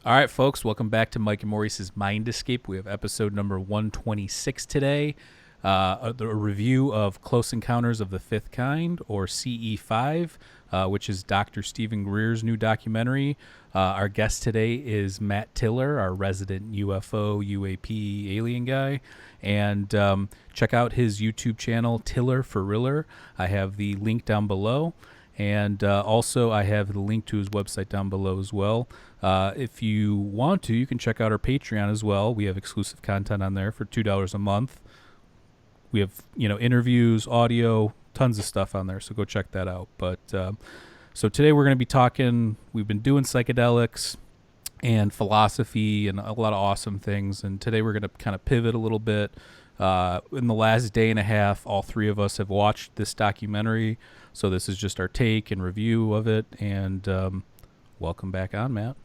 All right, folks, welcome back to Mike and Maurice's Mind Escape. We have episode number 126 today, a review of Close Encounters of the Fifth Kind, or CE5, which is Dr. Steven Greer's new documentary. Our guest today is Matt Tiller, our resident UFO, UAP alien guy. And check out his YouTube channel, Tiller for Riller. I have the link down below. And also, I have the link to his website down below as well. If you want to, you can check out our Patreon as well. We have exclusive content on there for $2 a month. We have, interviews, audio, tons of stuff on there. So go check that out. But so today we're going to be talking. We've been doing psychedelics and philosophy and a lot of awesome things. And today we're going to kind of pivot a little bit. In the last day and a half, all three of us have watched this documentary. So this is just our take and review of it. And welcome back on, Matt.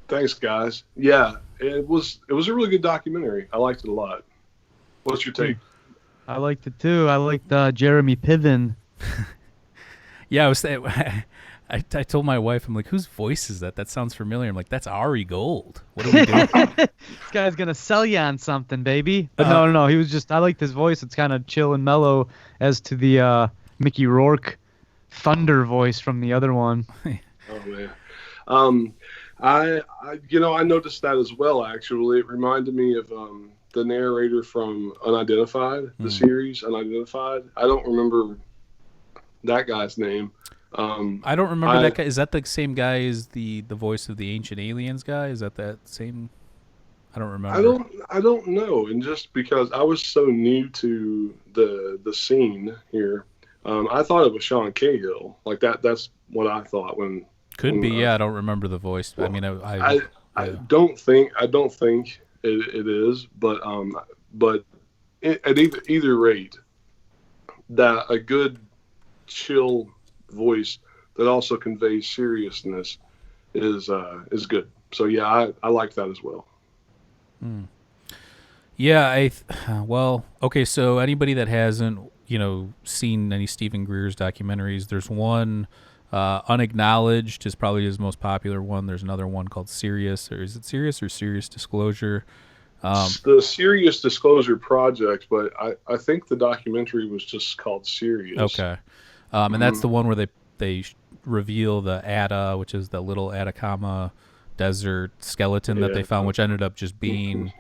Thanks, guys. Yeah, it was a really good documentary. I liked it a lot. What's your take? I liked it too. I liked Jeremy Piven. Yeah, I told my wife, I'm like, whose voice is that? That sounds familiar. I'm like, that's Ari Gold. What are we doing? This guy's gonna sell you on something, baby. But no. He was just. I liked his voice. It's kind of chill and mellow, as to the Mickey Rourke thunder voice from the other one. Oh man. I noticed that as well. Actually, it reminded me of the narrator from Unidentified, the series Unidentified. I don't remember that guy's name. I don't remember that guy. Is that the same guy as the voice of the Ancient Aliens guy? Is that same? I don't remember. I don't know. And just because I was so new to the scene here, I thought it was Sean Cahill. Like that's what I thought when. Could be. Yeah, I don't remember the voice. Well, I mean, I don't think it is, but at either rate, that a good chill voice that also conveys seriousness is good. So yeah, I like that as well. Yeah, well, okay. So anybody that hasn't seen any Steven Greer's documentaries, there's one. Unacknowledged is probably his most popular one. There's another one called Serious, or is it Serious or Serious Disclosure? The Serious Disclosure Project, but I think the documentary was just called Serious. Okay. And that's the one where they reveal the Ada, which is the little Atacama desert skeleton that they found, which ended up just being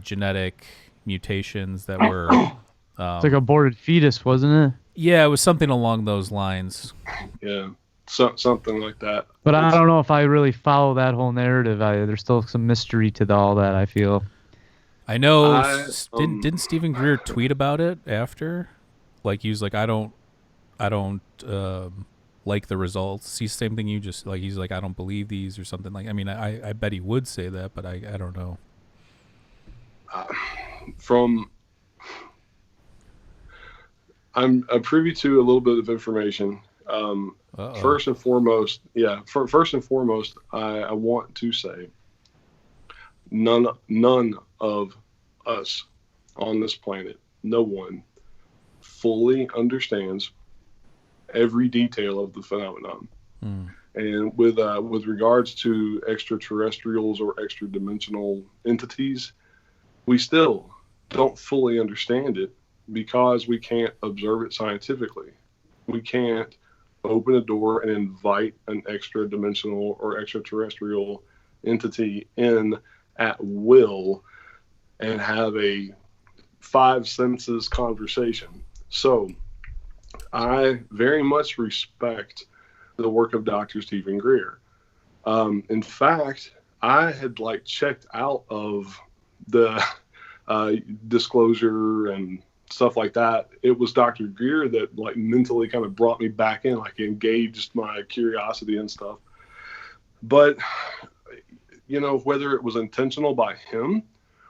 genetic mutations that were... it's like aborted fetus, wasn't it? Yeah, it was something along those lines. Yeah, something like that. But I don't know if I really follow that whole narrative. There's still some mystery to all that, I feel. I know. Didn't Steven Greer tweet about it after? Like, he was like, I don't like the results. He's the same thing you just, like, he's like, I don't believe these or something. Like, I mean, I bet he would say that, but I don't know. I'm privy to a little bit of information. First and foremost, I want to say none of us on this planet, no one, fully understands every detail of the phenomenon. And with regards to extraterrestrials or extra-dimensional entities, we still don't fully understand it, because we can't observe it scientifically. We can't open a door and invite an extra-dimensional or extraterrestrial entity in at will and have a five senses conversation. So I very much respect the work of Dr. Steven Greer. In fact, I had checked out of the disclosure and stuff like that. It was Dr. Greer that mentally kind of brought me back in, engaged my curiosity and stuff. But whether it was intentional by him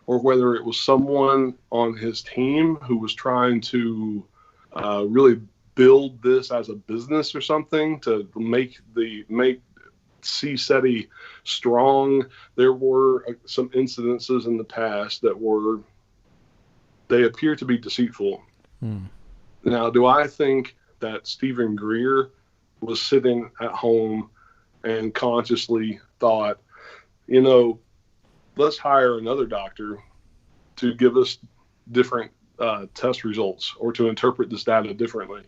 or whether it was someone on his team who was trying to really build this as a business or something to make CSETI strong, there were some incidences in the past that they appear to be deceitful. Now, do I think that Steven Greer was sitting at home and consciously thought, you know, let's hire another doctor to give us different test results or to interpret this data differently.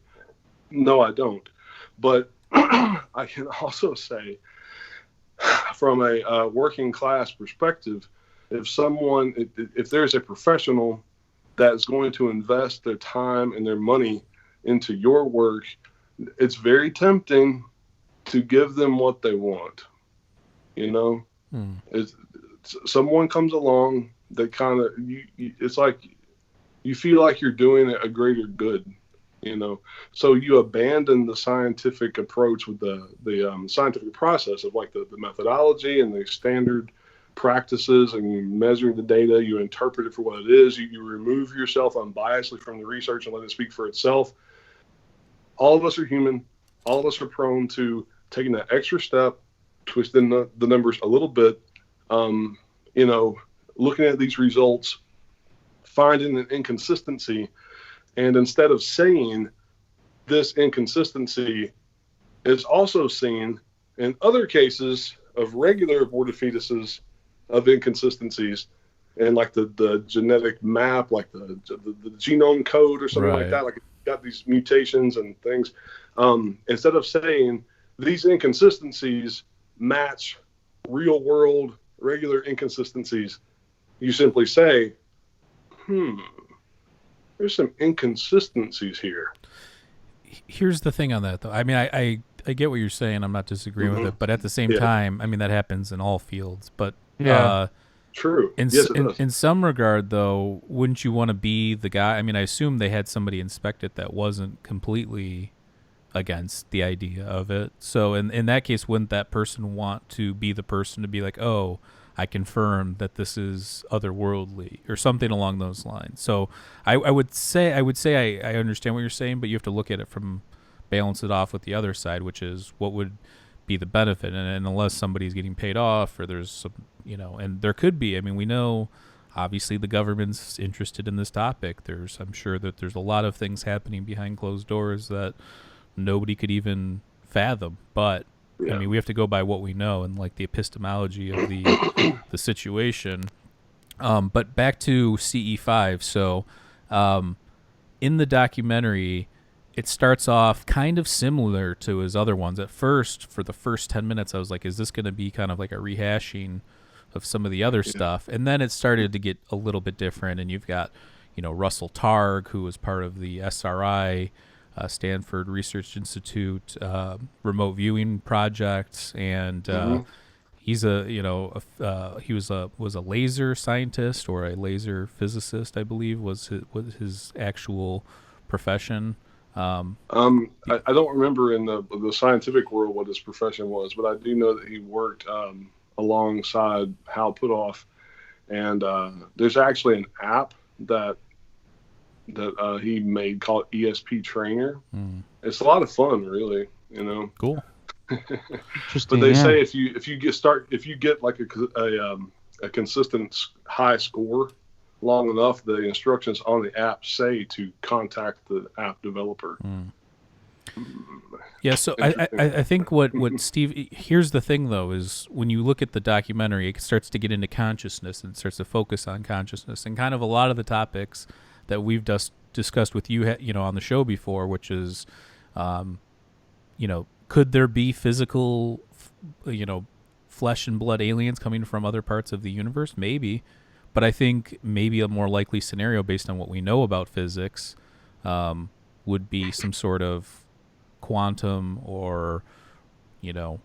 No, I don't. But I can also say, from a working class perspective, if there's a professional that's going to invest their time and their money into your work, it's very tempting to give them what they want. You know, someone comes along that kind of, it's like you feel like you're doing a greater good, you know. So you abandon the scientific approach with the scientific process of like the methodology and the standard practices, and you measure the data, you interpret it for what it is, you remove yourself unbiasedly from the research and let it speak for itself. All of us are human. All of us are prone to taking that extra step, twisting the numbers a little bit, you know, looking at these results, finding an inconsistency, and instead of saying this inconsistency is also seen in other cases of regular aborted fetuses of inconsistencies, and like the genetic map, like the genome code or something like that, like it's got these mutations and things. Instead of saying these inconsistencies match real world regular inconsistencies, you simply say, there's some inconsistencies here. Here's the thing on that, though. I mean, I get what you're saying. I'm not disagreeing with it, but at the same time, I mean, that happens in all fields. But true. In some regard, though, wouldn't you want to be the guy? I mean, I assume they had somebody inspect it that wasn't completely against the idea of it. So in that case, wouldn't that person want to be the person to be like, oh, I confirm that this is otherworldly or something along those lines? So I would say I understand what you're saying, but you have to look at it from, balance it off with the other side, which is what would be the benefit. And unless somebody's getting paid off or there's some, you know, and there could be, I mean, we know obviously the government's interested in this topic. I'm sure that there's a lot of things happening behind closed doors that nobody could even fathom. But I mean, we have to go by what we know and like the epistemology of the situation. But back to CE5. So in the documentary, it starts off kind of similar to his other ones. At first, for the first 10 minutes, I was like, is this going to be kind of like a rehashing of some of the other stuff? And then it started to get a little bit different. And you've got, you know, Russell Targ, who was part of the SRI, Stanford Research Institute remote viewing projects, and he's he was a laser scientist or a laser physicist, I believe was his actual profession. I don't remember in the scientific world what his profession was, but I do know that he worked alongside Hal Puthoff, and there's actually an app that he made called ESP Trainer. It's a lot of fun, really, you know. Cool. But they say if you get like a consistent high score long enough, the instructions on the app say to contact the app developer. Yeah, so I think what Steve, here's the thing though, is when you look at the documentary, it starts to get into consciousness and starts to focus on consciousness and kind of a lot of the topics that we've discussed with you, you know, on the show before, which is, you know, could there be physical, you know, flesh and blood aliens coming from other parts of the universe? Maybe. But I think maybe a more likely scenario based on what we know about physics would be some sort of quantum or, you know,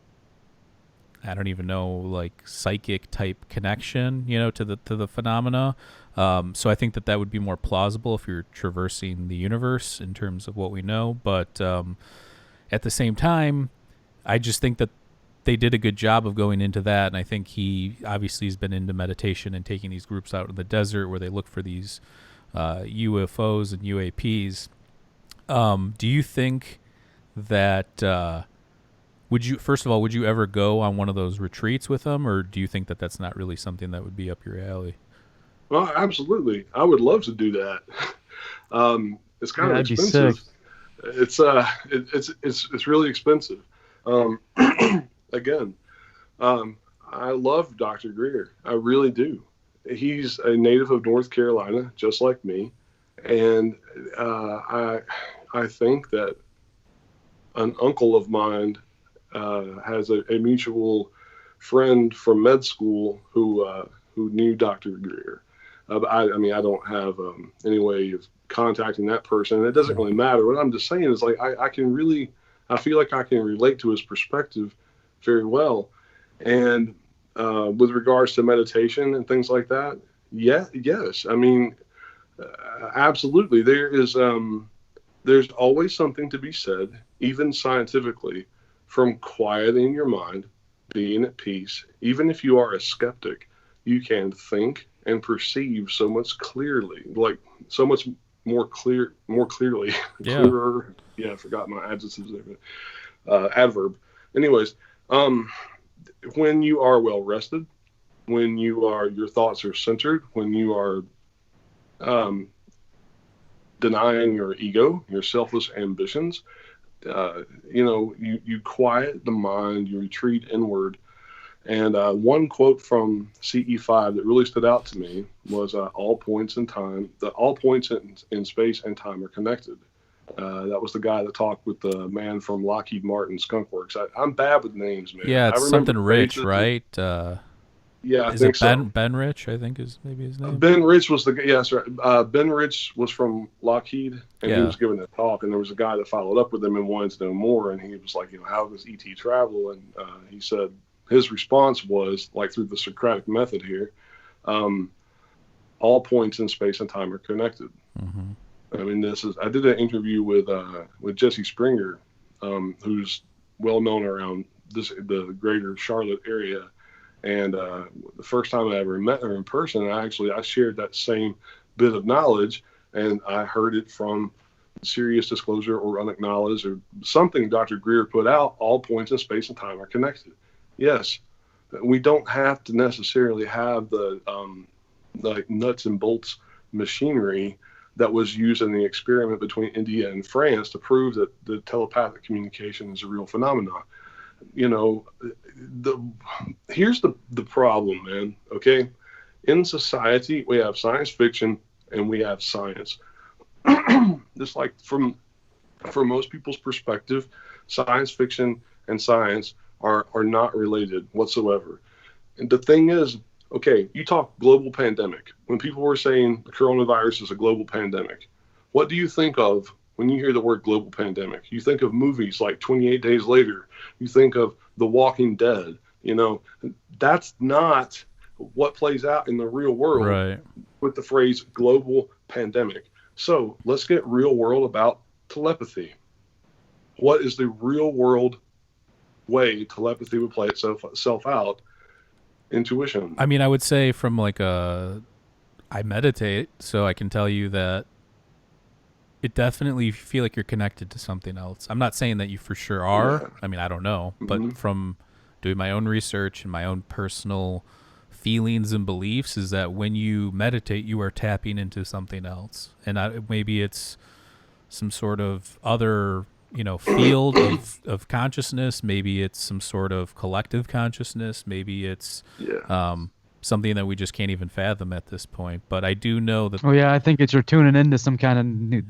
I don't even know, like psychic type connection, you know, to the phenomena. So I think that would be more plausible if you're traversing the universe in terms of what we know. But at the same time, I just think that they did a good job of going into that. And I think he obviously has been into meditation and taking these groups out in the desert where they look for these UFOs and UAPs. Do you think that, would you ever go on one of those retreats with them, or do you think that that's not really something that would be up your alley? Well, absolutely. I would love to do that. It's kind of expensive. It's really expensive. Again, I love Dr. Greer. I really do. He's a native of North Carolina, just like me, and I think that an uncle of mine has a mutual friend from med school who knew Dr. Greer. I mean, I don't have any way of contacting that person, and it doesn't really matter. What I'm just saying is, like, I feel like I can relate to his perspective very well. And with regards to meditation and things like that, yes. I mean, absolutely. There's always something to be said, even scientifically, from quieting your mind, being at peace. Even if you are a skeptic, you can think and perceive so much clearly, like so much more clearly, Yeah. clearer. Yeah, I forgot my adjectives there, adverb. Anyways, when you are well rested, when your thoughts are centered, when you are denying your ego, your selfless ambitions, you quiet the mind, you retreat inward. And one quote from CE5 that really stood out to me was all points in space and time are connected. That was the guy that talked with the man from Lockheed Martin Skunk Works. I'm bad with names, man. Yeah, I it's remember something Rich, faces. right? Yeah, I Is think it Ben so. Ben Rich? I think is maybe his name. Ben Rich was that's right. Ben Rich was from Lockheed, and he Yeah. was giving a talk, and there was a guy that followed up with him and wanted to know more, and he was like, how does ET travel? And he said his response was, like, through the Socratic method here, all points in space and time are connected. Mm-hmm. I mean, I did an interview with Jesse Springer, who's well known around the greater Charlotte area. And the first time I ever met her in person, I shared that same bit of knowledge, and I heard it from Serious Disclosure or Unacknowledged or something Dr. Greer put out. All points in space and time are connected. Yes, we don't have to necessarily have the like nuts and bolts machinery that was used in the experiment between India and France to prove that the telepathic communication is a real phenomenon. Here's the problem, man. Okay, in society we have science fiction and we have science. Just like from most people's perspective, science fiction and science are not related whatsoever. And the thing is, okay, you talk global pandemic. When people were saying the coronavirus is a global pandemic, what do you think of when you hear the word global pandemic? You think of movies like 28 Days Later. You think of The Walking Dead. That's not what plays out in the real world, Right. with the phrase global pandemic. So let's get real world about telepathy. What is the real world way telepathy would play itself out? Intuition. I mean, I would say from I meditate, so I can tell you that it definitely feel like you're connected to something else. I'm not saying that you for sure are. Yeah. I mean, I don't know, Mm-hmm. but from doing my own research and my own personal feelings and beliefs is that when you meditate, you are tapping into something else. And maybe it's some sort of other, field of consciousness. Maybe it's some sort of collective consciousness. Maybe it's something that we just can't even fathom at this point. But I do know that. Oh yeah, I think you're tuning into some kind of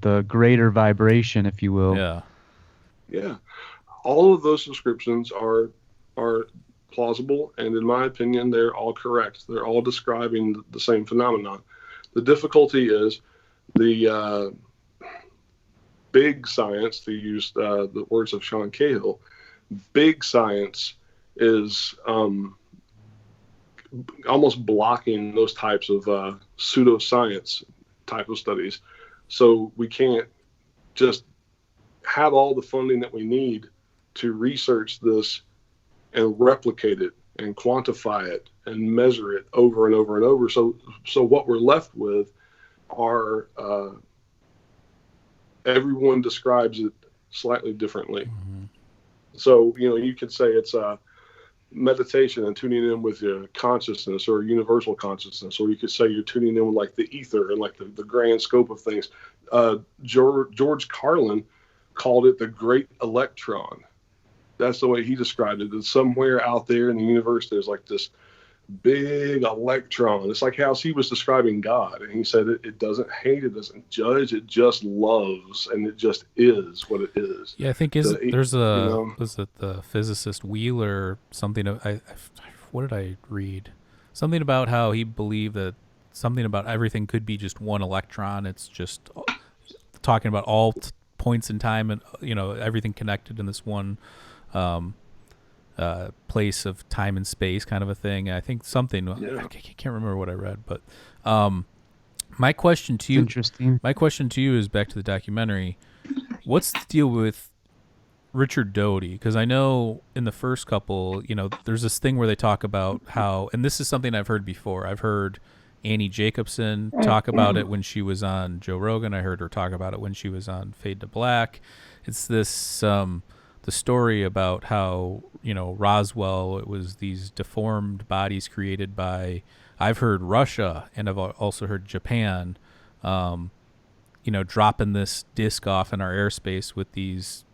the greater vibration, if you will. Yeah. Yeah. All of those descriptions are plausible, and in my opinion, they're all correct. They're all describing the same phenomenon. The difficulty is the big science, to use the words of Sean Cahill, big science is almost blocking those types of pseudoscience type of studies. So we can't just have all the funding that we need to research this and replicate it and quantify it and measure it over and over and over. So what we're left with are everyone describes it slightly differently. Mm-hmm. So, you could say it's meditation and tuning in with your consciousness or universal consciousness, or you could say you're tuning in with like the ether and like the grand scope of things. George Carlin called it the great electron. That's the way he described it. That somewhere out there in the universe, there's like this big electron. It's like how he was describing God, and he said it doesn't hate, it doesn't judge, it just loves, and it just is what it is. Yeah, I think was it the physicist Wheeler something? What did I read? Something about how he believed that something about everything could be just one electron. It's just talking about all points in time, and everything connected in this one place of time and space, kind of a thing. I think something. Yeah. I can't remember what I read, but my question to you, interesting. My question to you is back to the documentary. What's the deal with Richard Doty? Because I know in the first couple, there's this thing where they talk about how, and this is something I've heard before. I've heard Annie Jacobson talk about it when she was on Joe Rogan. I heard her talk about it when she was on Fade to Black. It's this the story about how Roswell, it was these deformed bodies created by, I've heard Russia, and I've also heard Japan, dropping this disc off in our airspace with these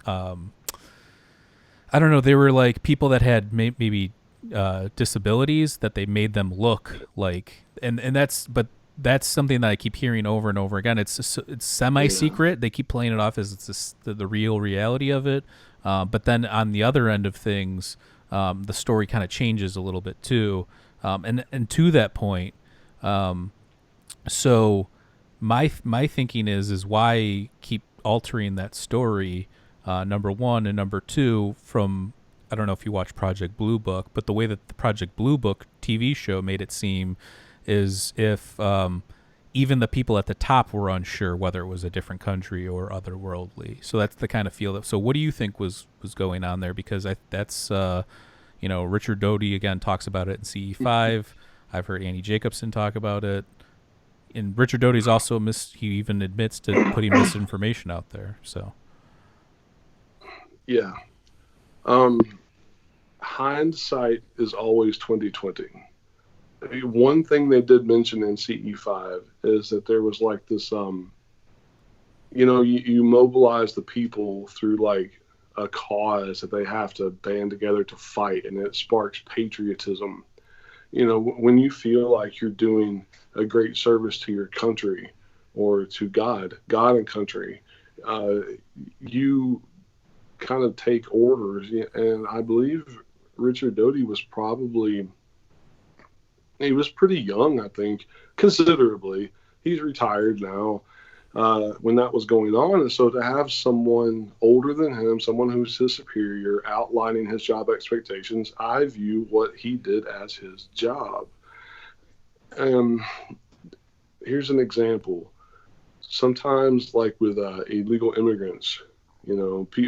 I don't know, they were like people that had maybe disabilities that they made them look like, and that's something that I keep hearing over and over again. It's semi-secret. They keep playing it off as it's the real reality of it. But then on the other end of things, the story kind of changes a little bit too. And to that point, so my thinking is why keep altering that story, number one, and number two, from, I don't know if you watch Project Blue Book, but the way that the Project Blue Book TV show made it seem is if even the people at the top were unsure whether it was a different country or otherworldly. So that's the kind of feel that. So what do you think was going on there? Because that's Richard Doty again talks about it in CE5. I've heard Annie Jacobson talk about it, and Richard Doty's also he even admits to putting misinformation out there. So yeah, hindsight is always 20/20. One thing they did mention in CE5 is that there was like this, you mobilize the people through like a cause that they have to band together to fight, and it sparks patriotism. When you feel like you're doing a great service to your country or to God and country, you kind of take orders. And I believe Richard Doty was he was pretty young, I think, considerably. He's retired now when that was going on. And so to have someone older than him, someone who's his superior, outlining his job expectations, I view what he did as his job. Here's an example. Sometimes, like with illegal immigrants,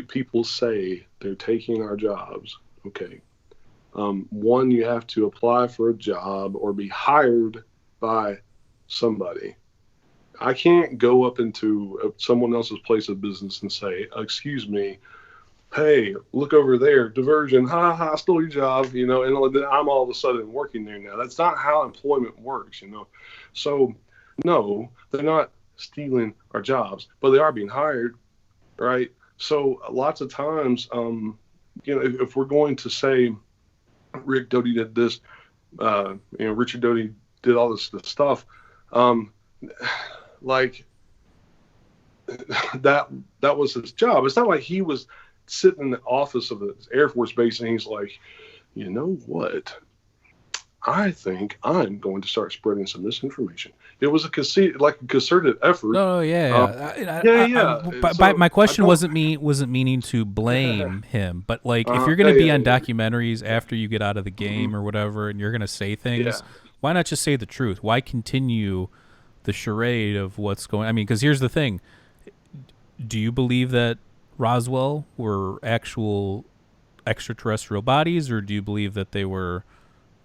people say they're taking our jobs. Okay. One, you have to apply for a job or be hired by somebody. I can't go up into someone else's place of business and say, excuse me, hey, look over there, diversion, I stole your job, and then I'm all of a sudden working there now. That's not how employment works, So, no, they're not stealing our jobs, but they are being hired, right? So lots of times, if we're going to say, Rick Doty did this, Richard Doty did all this stuff, like that was his job. It's not like he was sitting in the office of the Air Force Base and he's like, you know what? I think I'm going to start spreading some misinformation. It was a concerted effort. No, yeah. My question wasn't meaning to blame him, but like if you're going to be on documentaries after you get out of the game or whatever, and you're going to say things, why not just say the truth? Why continue the charade of what's going? I mean, because here's the thing: do you believe that Roswell were actual extraterrestrial bodies, or do you believe that they were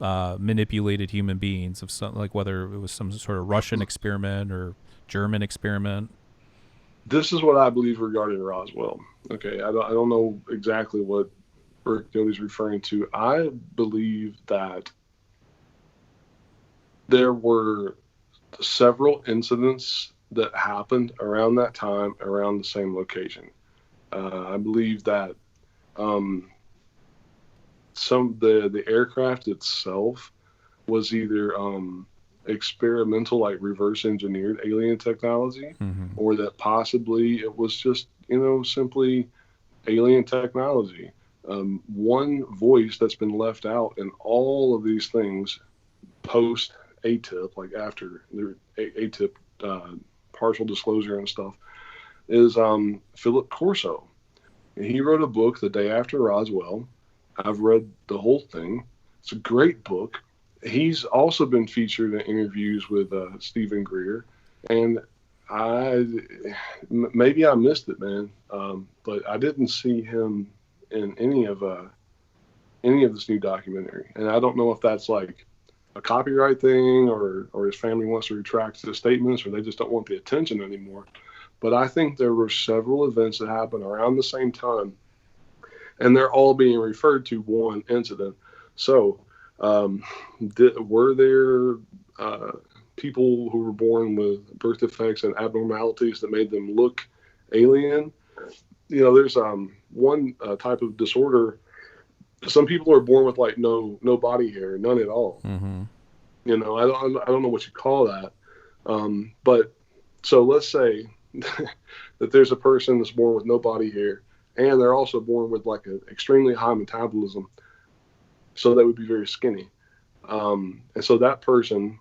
manipulated human beings of some, like whether it was some sort of Russian experiment or German experiment? This is what I believe regarding Roswell. Okay, I don't know exactly what Rick Doty's referring to. I believe that there were several incidents that happened around that time, around the same location. I believe that the aircraft itself was either experimental, like reverse engineered alien technology, or that possibly it was just, simply alien technology. One voice that's been left out in all of these things post ATIP, like after the ATIP partial disclosure and stuff, is Philip Corso. And he wrote a book the day after Roswell. I've read the whole thing. It's a great book. He's also been featured in interviews with Steven Greer, and maybe I missed it, man. But I didn't see him in any of this new documentary, and I don't know if that's like a copyright thing, or his family wants to retract his statements, or they just don't want the attention anymore. But I think there were several events that happened around the same time, and they're all being referred to one incident. So, were there people who were born with birth defects and abnormalities that made them look alien? There's one type of disorder. Some people are born with like no body hair, none at all. I don't know what you call that. But so let's say that there's a person that's born with no body hair, and they're also born with like an extremely high metabolism, so they would be very skinny. And so that person,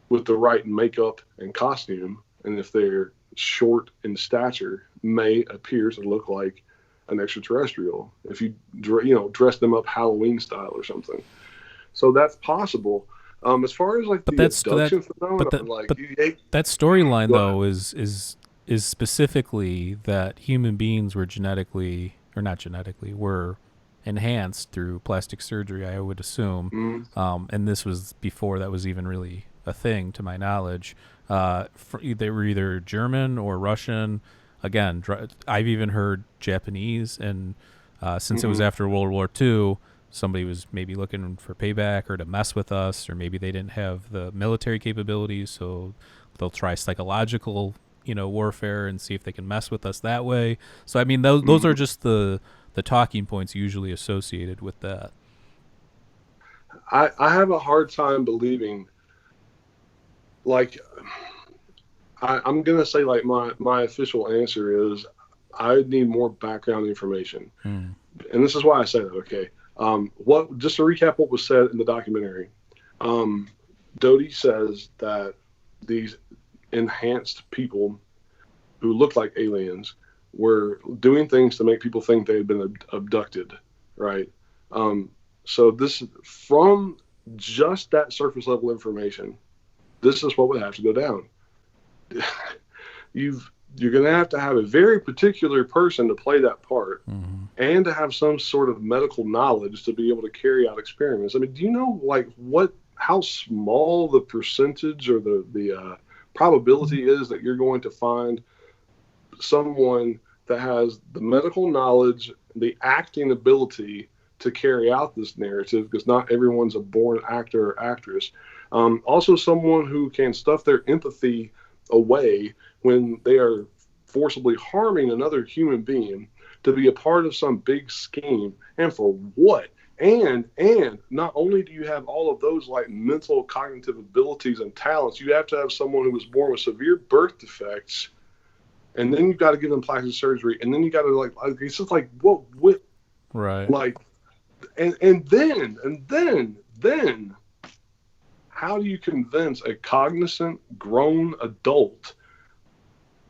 with the right makeup and costume, and if they're short in stature, may appear to look like an extraterrestrial if you dress them up Halloween style or something. So that's possible. As far as like the abduction phenomenon, that storyline though is specifically that human beings were were enhanced through plastic surgery, I would assume. And this was before that was even really a thing, to my knowledge. They were either German or Russian. Again, I've even heard Japanese, and since it was after World War II, somebody was maybe looking for payback or to mess with us, or maybe they didn't have the military capabilities, so they'll try psychological, warfare and see if they can mess with us that way. So I mean, those are just the talking points usually associated with that. I have a hard time believing, like, I'm going to say, like, my official answer is I need more background information. And this is why I say that, okay? Just to recap what was said in the documentary, Dotys says that these enhanced people who looked like aliens were doing things to make people think they had been abducted, right? So this, from just that surface level information, this is what would have to go down. You're going to have a very particular person to play that part, and to have some sort of medical knowledge to be able to carry out experiments. I mean, do you know like how small the percentage or the probability is that you're going to find someone that has the medical knowledge, the acting ability to carry out this narrative, because not everyone's a born actor or actress. Also someone who can stuff their empathy away when they are forcibly harming another human being to be a part of some big scheme, and for what? And not only do you have all of those like mental cognitive abilities and talents, you have to have someone who was born with severe birth defects, and then you've got to give them plastic surgery, and then you got to like it's just like what right, like and then how do you convince a cognizant grown adult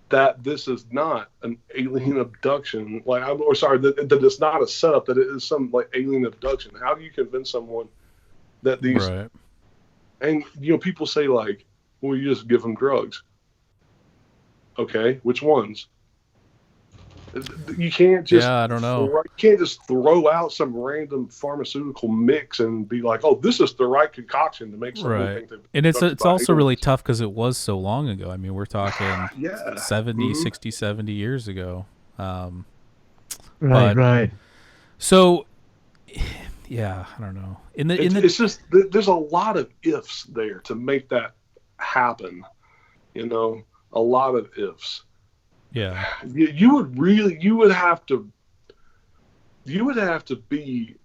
that this is not an alien abduction, that it's not a setup, that it is some like alien abduction? How do you convince someone that these, right. And people say like, well, you just give them drugs. Okay, which ones? You can't just, I don't know. You can't just throw out some random pharmaceutical mix and be like, oh, this is the right concoction to make someone think that. And it's also really tough because it was so long ago. I mean, we're talking 60, 70 years ago. Right. So, yeah, I don't know. It's just, there's a lot of ifs there to make that happen. A lot of ifs. Yeah. You would have to be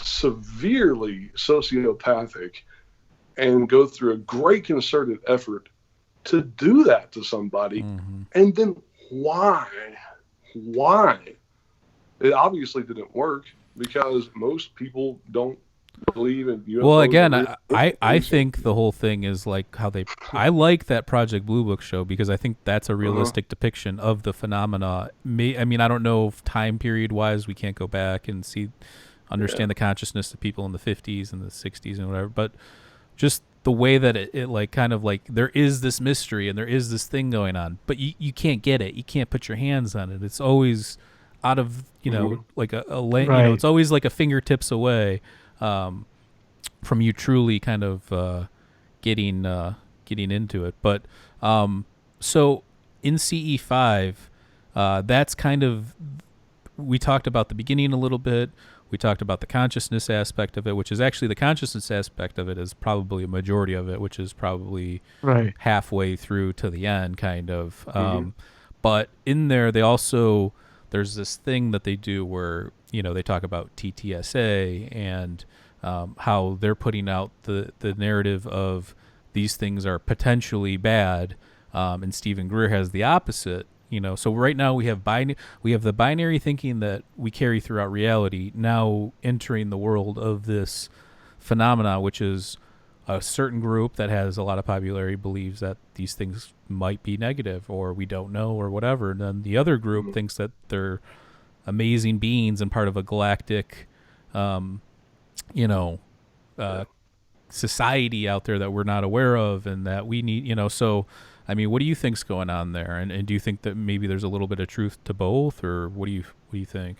severely sociopathic and go through a great concerted effort to do that to somebody. Mm-hmm. And then why? It obviously didn't work because most people don't believe in UFOs. Well, again, I think the whole thing is like how I like that Project Blue Book show because I think that's a realistic depiction of the phenomena. I mean, I don't know if time period wise we can't go back and understand the consciousness of people in the 50s and the 60s and whatever, but just the way that it like kind of like there is this mystery and there is this thing going on, but you can't get it. You can't put your hands on it. It's always out of, like it's always like a fingertips away. From you truly kind of getting into it. But so in CE5, that's kind of, we talked about the beginning a little bit. We talked about the consciousness aspect of it, which is actually the consciousness aspect of it is probably a majority of it, which is probably halfway through to the end, kind of. But in there, there's this thing that they do where, they talk about TTSA and how they're putting out the narrative of these things are potentially bad, and Steven Greer has the opposite. So right now we have the binary thinking that we carry throughout reality now entering the world of this phenomena, which is a certain group that has a lot of popularity believes that these things might be negative or we don't know or whatever, and then the other group thinks that they're amazing beings and part of a galactic society out there that we're not aware of and that we need, so I mean, what do you think's going on there? And do you think that maybe there's a little bit of truth to both, or what do you think?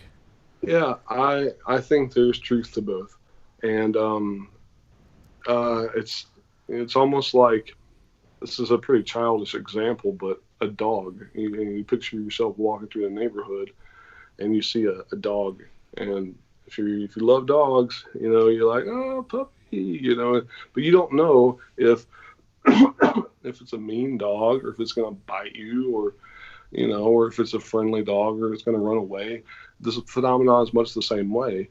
Yeah, I think there's truth to both. And it's almost like, this is a pretty childish example, but a dog. You picture yourself walking through the neighborhood and you see a dog, and if you love dogs, you're like, oh, puppy, but you don't know if if it's a mean dog or if it's going to bite you or or if it's a friendly dog or it's going to run away. This phenomenon is much the same way.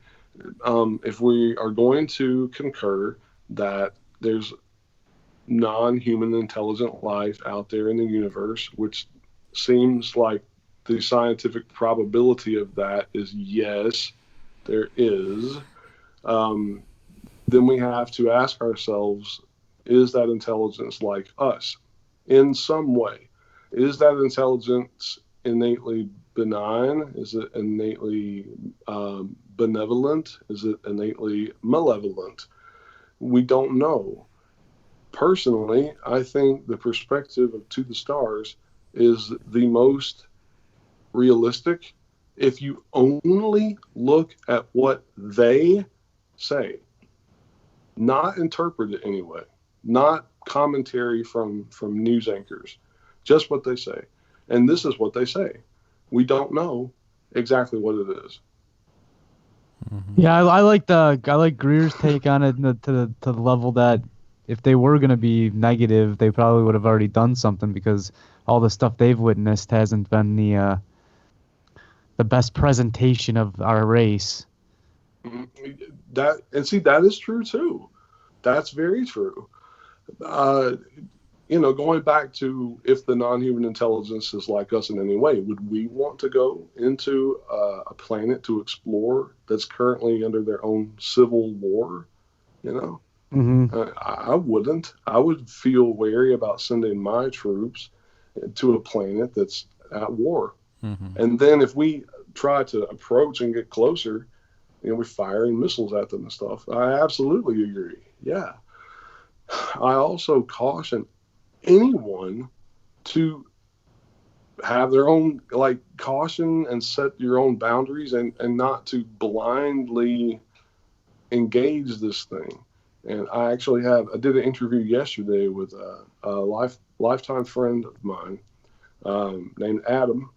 If we are going to concur that there's non-human intelligent life out there in the universe, which seems like the scientific probability of that is yes, there is, then we have to ask ourselves, is that intelligence like us in some way? Is that intelligence innately benign? Is it innately benevolent? Is it innately malevolent? We don't know. Personally, I think the perspective of To the Stars is the most realistic if you only look at what they say, not interpret it anyway, not commentary from news anchors, just what they say. And this is what they say. We don't know exactly what it is. Yeah, I like Greer's take on it to the level that if they were going to be negative, they probably would have already done something, because all the stuff they've witnessed hasn't been the best presentation of our race. That is true too. That's very true. Going back to, if the non-human intelligence is like us in any way, would we want to go into a planet to explore that's currently under their own civil war? I wouldn't. I would feel wary about sending my troops to a planet that's at war. And then if we try to approach and get closer, we're firing missiles at them and stuff. I absolutely agree. Yeah. I also caution anyone to have their own caution and set your own boundaries and not to blindly engage this thing. And I did an interview yesterday with a lifetime friend of mine named Adam.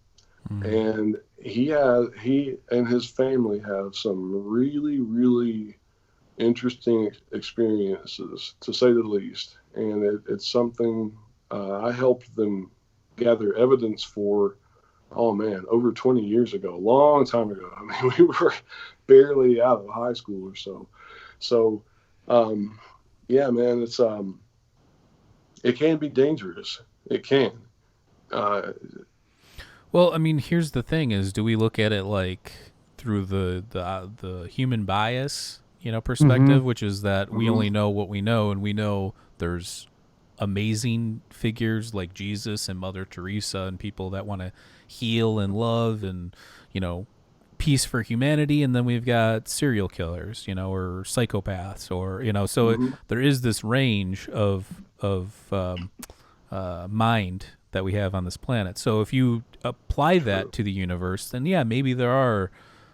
And he and his family have some really, really interesting experiences, to say the least. And it's something I helped them gather evidence for oh man, over 20 years ago, a long time ago. I mean, we were barely out of high school or so. So, yeah, man, it can be dangerous. It can. Uh, Well, I mean, here's the thing: is do we look at it like through the human bias, Mm-hmm. perspective, which is that we mhm, only know what we know, and we know there's amazing figures like Jesus and Mother Teresa and people that want to heal and love and peace for humanity, and then we've got serial killers, or psychopaths, or so mhm, there is this range of mind that we have on this planet. So if you apply that true. to the universe, then yeah, maybe there are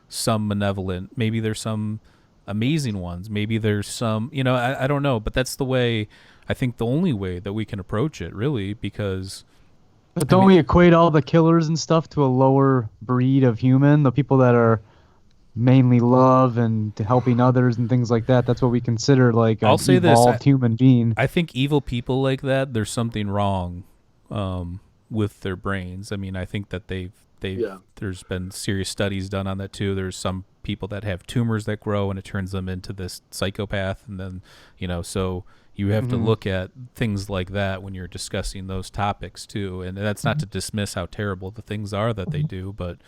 some malevolent, maybe there's some amazing ones, maybe there's some, I don't know, but that's the way, I think the only way that we can approach it, really, because, But I don't mean, we equate all the killers and stuff to a lower breed of human? The people that are mainly love and to helping others and things like that. That's what we consider like I'll an say this: evolved human being. I think evil people like that, there's something wrong with their brains. I mean, I think that they've Yeah. there's been serious studies done on that too. There's some people that have tumors that grow and it turns them into this psychopath, and then so you have to Hmm. look at things like that when you're discussing those topics too. And that's not to dismiss how terrible the things are that they do, but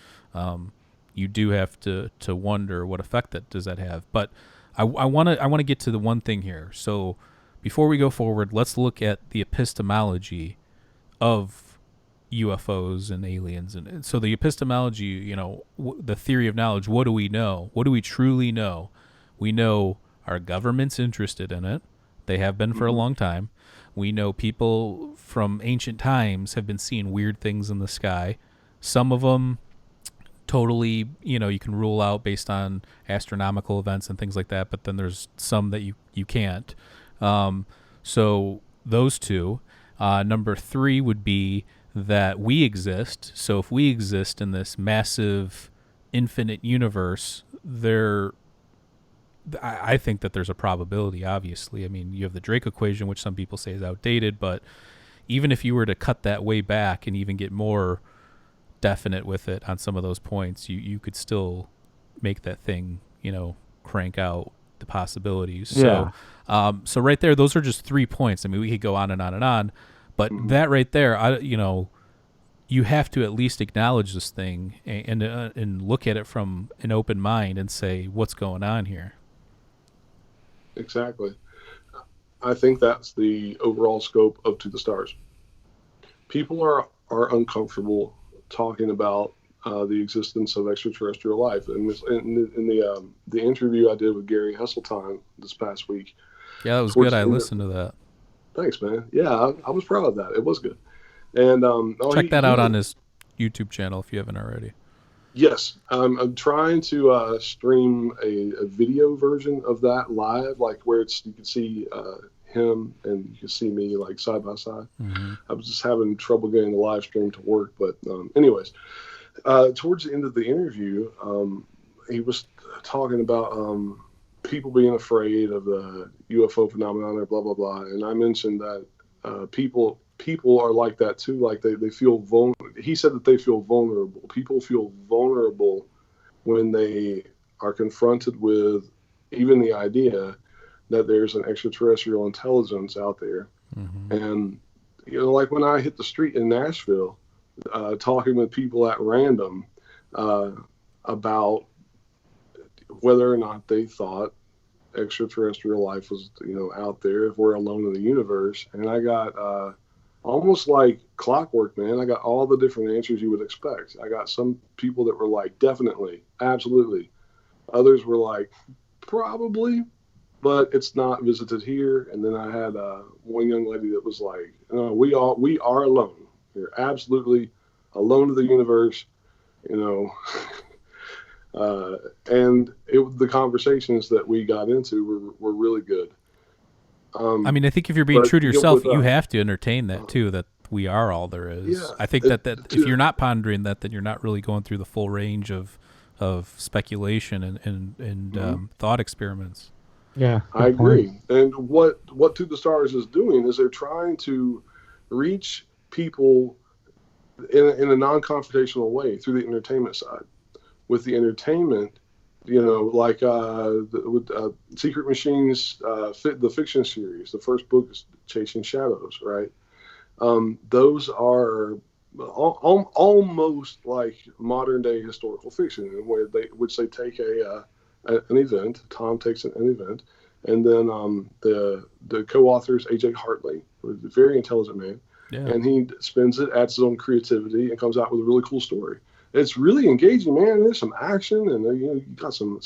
you do have to wonder what effect that does that have. But I want to get to the one thing here. So before we go forward, let's look at the epistemology of UFOs and aliens. And so the epistemology, the theory of knowledge, what do we know? What do we truly know? We know our government's interested in it. They have been for a Hmm. long time. We know people from ancient times have been seeing weird things in the sky. Some of them totally, you can rule out based on astronomical events and things like that, but then there's some that you can't. So those two. Number three would be that we exist. So if we exist in this massive, infinite universe, I think that there's a probability. Obviously, I mean, you have the Drake equation, which some people say is outdated, but even if you were to cut that way back and even get more definite with it on some of those points, you could still make that thing, crank out the possibilities. So, Yeah. so right there, those are just 3 points. I mean, we could go on and on and on, but Hmm. that right there, you have to at least acknowledge this thing and look at it from an open mind and say, what's going on here? Exactly. I think that's the overall scope of To the Stars. People are uncomfortable talking about the existence of extraterrestrial life. And the interview I did with Gary Hesseltine this past week, Yeah, that was good. towards I the end of, listened to that. thanks, man. Yeah, I was proud of that. It was good. And oh, Check that he out was on his YouTube channel if you haven't already. yes. I'm trying to stream a video version of that live, like where it's you can see him and you can see me like side by side. Mm-hmm. I was just having trouble getting the live stream to work, but anyways, towards the end of the interview, he was talking about people being afraid of the UFO phenomenon or blah blah blah, and I mentioned that people are like that too. Like they feel he said that they feel vulnerable. People feel vulnerable when they are confronted with even the idea that there's an extraterrestrial intelligence out there. Mm-hmm. And like when I hit the street in Nashville, talking with people at random uh, about whether or not they thought extraterrestrial life was out there, if we're alone in the universe, and I got almost like clockwork, man. I got all the different answers you would expect. I got some people that were like definitely, absolutely. Others were like probably, but it's not visited here. And then I had one young lady that was like, no, we are alone. We're absolutely alone in the universe, you know. uh, and the conversations that we got into were really good. I mean, I think if you're being But true to yourself, with you have to entertain that too. That we are all there is. yeah, I think that if you're not pondering that, then you're not really going through the full range of speculation and mhm. thought experiments. Yeah. I Good point. agree. And what To the Stars is doing is they're trying to reach people in a non-confrontational way through the entertainment side. With the entertainment, like with Secret Machines, the fiction series, the first book is Chasing Shadows, right? Those are almost like modern day historical fiction, in where they take an event. Tom takes an event, and then the co-author is A.J. Hartley, who's a very intelligent man, and he spins it, adds his own creativity, and comes out with a really cool story. It's really engaging, man. There's some action, and you got some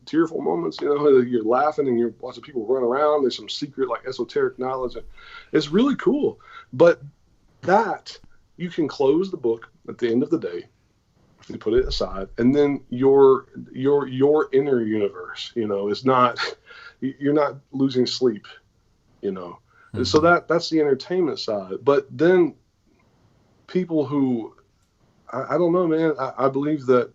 tearful moments. You're laughing and you're watching people run around. There's some secret, like, esoteric knowledge. It's really cool. But that, you can close the book at the end of the day. You put it aside, and then your inner universe, is not. You're not losing sleep, Mm-hmm. And so that's the entertainment side. But then people who, I don't know, man. I believe that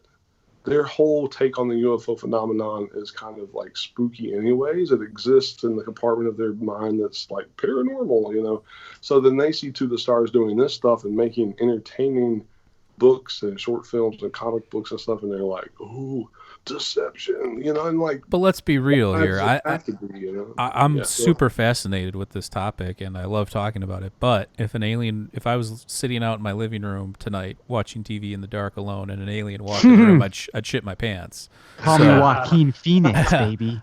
their whole take on the UFO phenomenon is kind of like spooky anyways. It exists in the compartment of their mind that's like paranormal, So then they see To the Stars doing this stuff and making entertaining books and short films and comic books and stuff, and they're like, ooh, deception, and like. But let's be real here. I'm Yeah, super fascinated with this topic, and I love talking about it. But if I was sitting out in my living room tonight watching TV in the dark alone, and an alien walked in the room, I'd shit my pants. Call me Joaquin Phoenix, baby.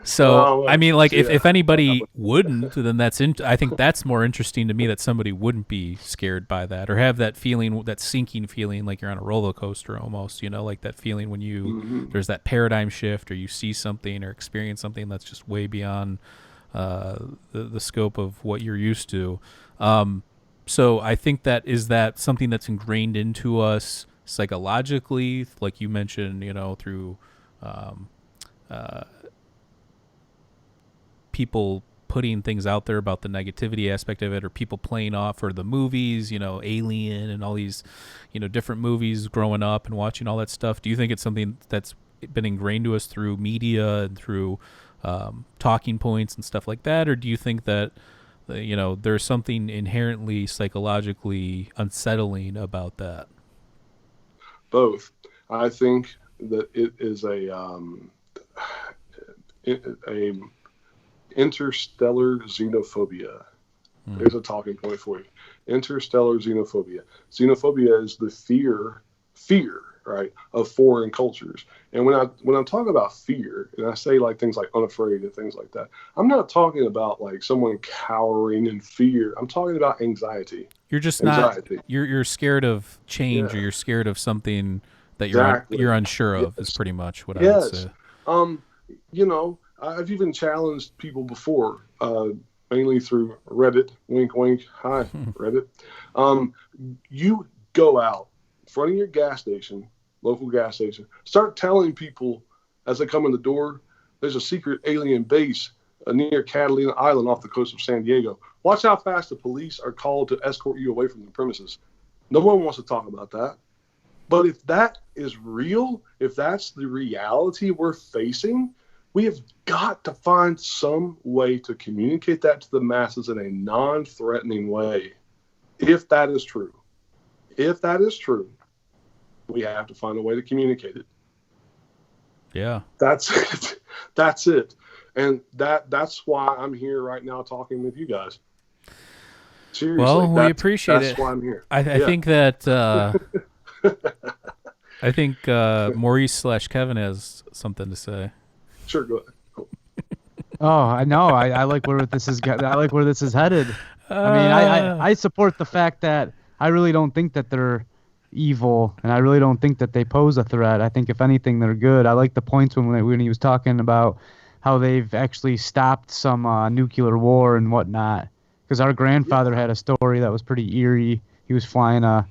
So I mean, like, if anybody wouldn't, then I think that's more interesting to me, that somebody wouldn't be scared by that, or have that feeling, that sinking feeling, like you're on a roller coaster almost, like that feeling when there's that paradigm shift, or you see something or experience something that's just way beyond the scope of what you're used to. So I think that something that's ingrained into us psychologically, like you mentioned, through people putting things out there about the negativity aspect of it, or people playing off, or the movies, Alien and all these, different movies growing up and watching all that stuff. Do you think it's something that's been ingrained to us through media and through talking points and stuff like that? Or do you think that, there's something inherently psychologically unsettling about that? Both. I think that it is a interstellar xenophobia. There's a talking point for you. Interstellar xenophobia. Xenophobia is the fear, right, of foreign cultures. And when I'm talking about fear, and I say like things like unafraid and things like that, I'm not talking about like someone cowering in fear. I'm talking about anxiety. You're just anxiety. Not. You're scared of change, or you're scared of something that you're unsure of. Is pretty much what I would say. I've even challenged people before, mainly through Reddit. Wink, wink. Hi, Reddit. You go out in front of your gas station, local gas station, start telling people as they come in the door, there's a secret alien base near Catalina Island off the coast of San Diego. Watch how fast the police are called to escort you away from the premises. No one wants to talk about that. But if that is real, if that's the reality we're facing, we have got to find some way to communicate that to the masses in a non-threatening way. If that is true, we have to find a way to communicate it. Yeah. That's it. That's it. And that's why I'm here right now talking with you guys. Seriously. Well, we appreciate it. That's why I'm here. I think that I think Maurice/Kevin has something to say. Sure, go ahead. Oh, I know. I like where this is. I like where this is headed. I mean, I support the fact that I really don't think that they're evil, and I really don't think that they pose a threat. I think if anything, they're good. I like the points when he was talking about how they've actually stopped some nuclear war and whatnot. Because our grandfather had a story that was pretty eerie. He was flying a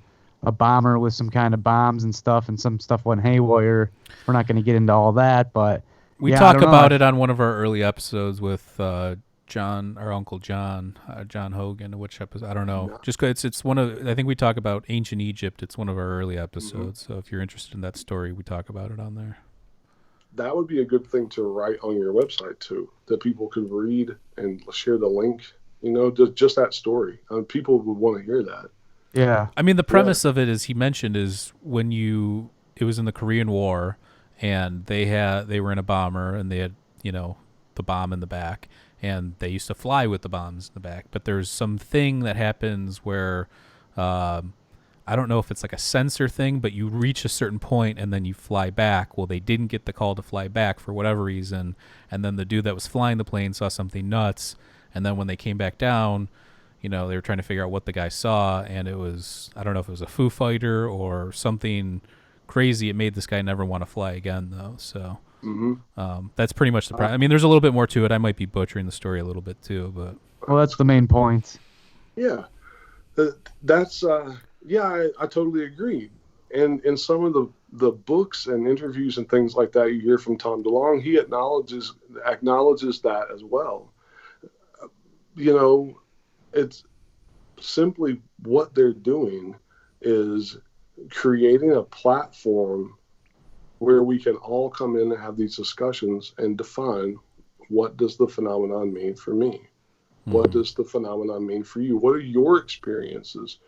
bomber with some kind of bombs and stuff, and some stuff went haywire. We're not going to get into all that, but we talk about it on one of our early episodes with John, our Uncle John, John Hogan. Which episode? I don't know. No. Just it's one of. I think we talk about ancient Egypt. It's one of our early episodes. Mm-hmm. So if you're interested in that story, we talk about it on there. That would be a good thing to write on your website too, that people could read and share the link. Just that story. People would want to hear that. Yeah. I mean, the premise of it, as he mentioned, is it was in the Korean War, and they were in a bomber, and they had, the bomb in the back, and they used to fly with the bombs in the back. But there's some thing that happens where, I don't know if it's like a sensor thing, but you reach a certain point and then you fly back. Well, they didn't get the call to fly back for whatever reason, and then the dude that was flying the plane saw something nuts, and then when they came back down, they were trying to figure out what the guy saw, and it was, I don't know if it was a Foo Fighter or something crazy. It made this guy never want to fly again, though. So that's pretty much the problem. I mean, there's a little bit more to it. I might be butchering the story a little bit too, but well, that's the main point. Yeah, that's I totally agree. And in some of the books and interviews and things like that you hear from Tom DeLonge, he acknowledges that as well. It's simply what they're doing is creating a platform where we can all come in and have these discussions and define, what does the phenomenon mean for me? What does the phenomenon mean for you? What are your experiences?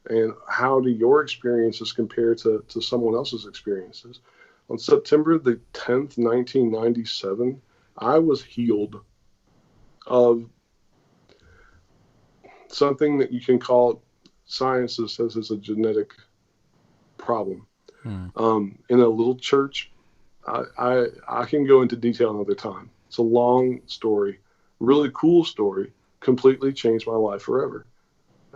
And how do your experiences compare to someone else's experiences? On September the 10th, 1997, I was healed of something that you can call, science says is a genetic problem. In a little church, I can go into detail another time. It's a long story, really cool story, completely changed my life forever.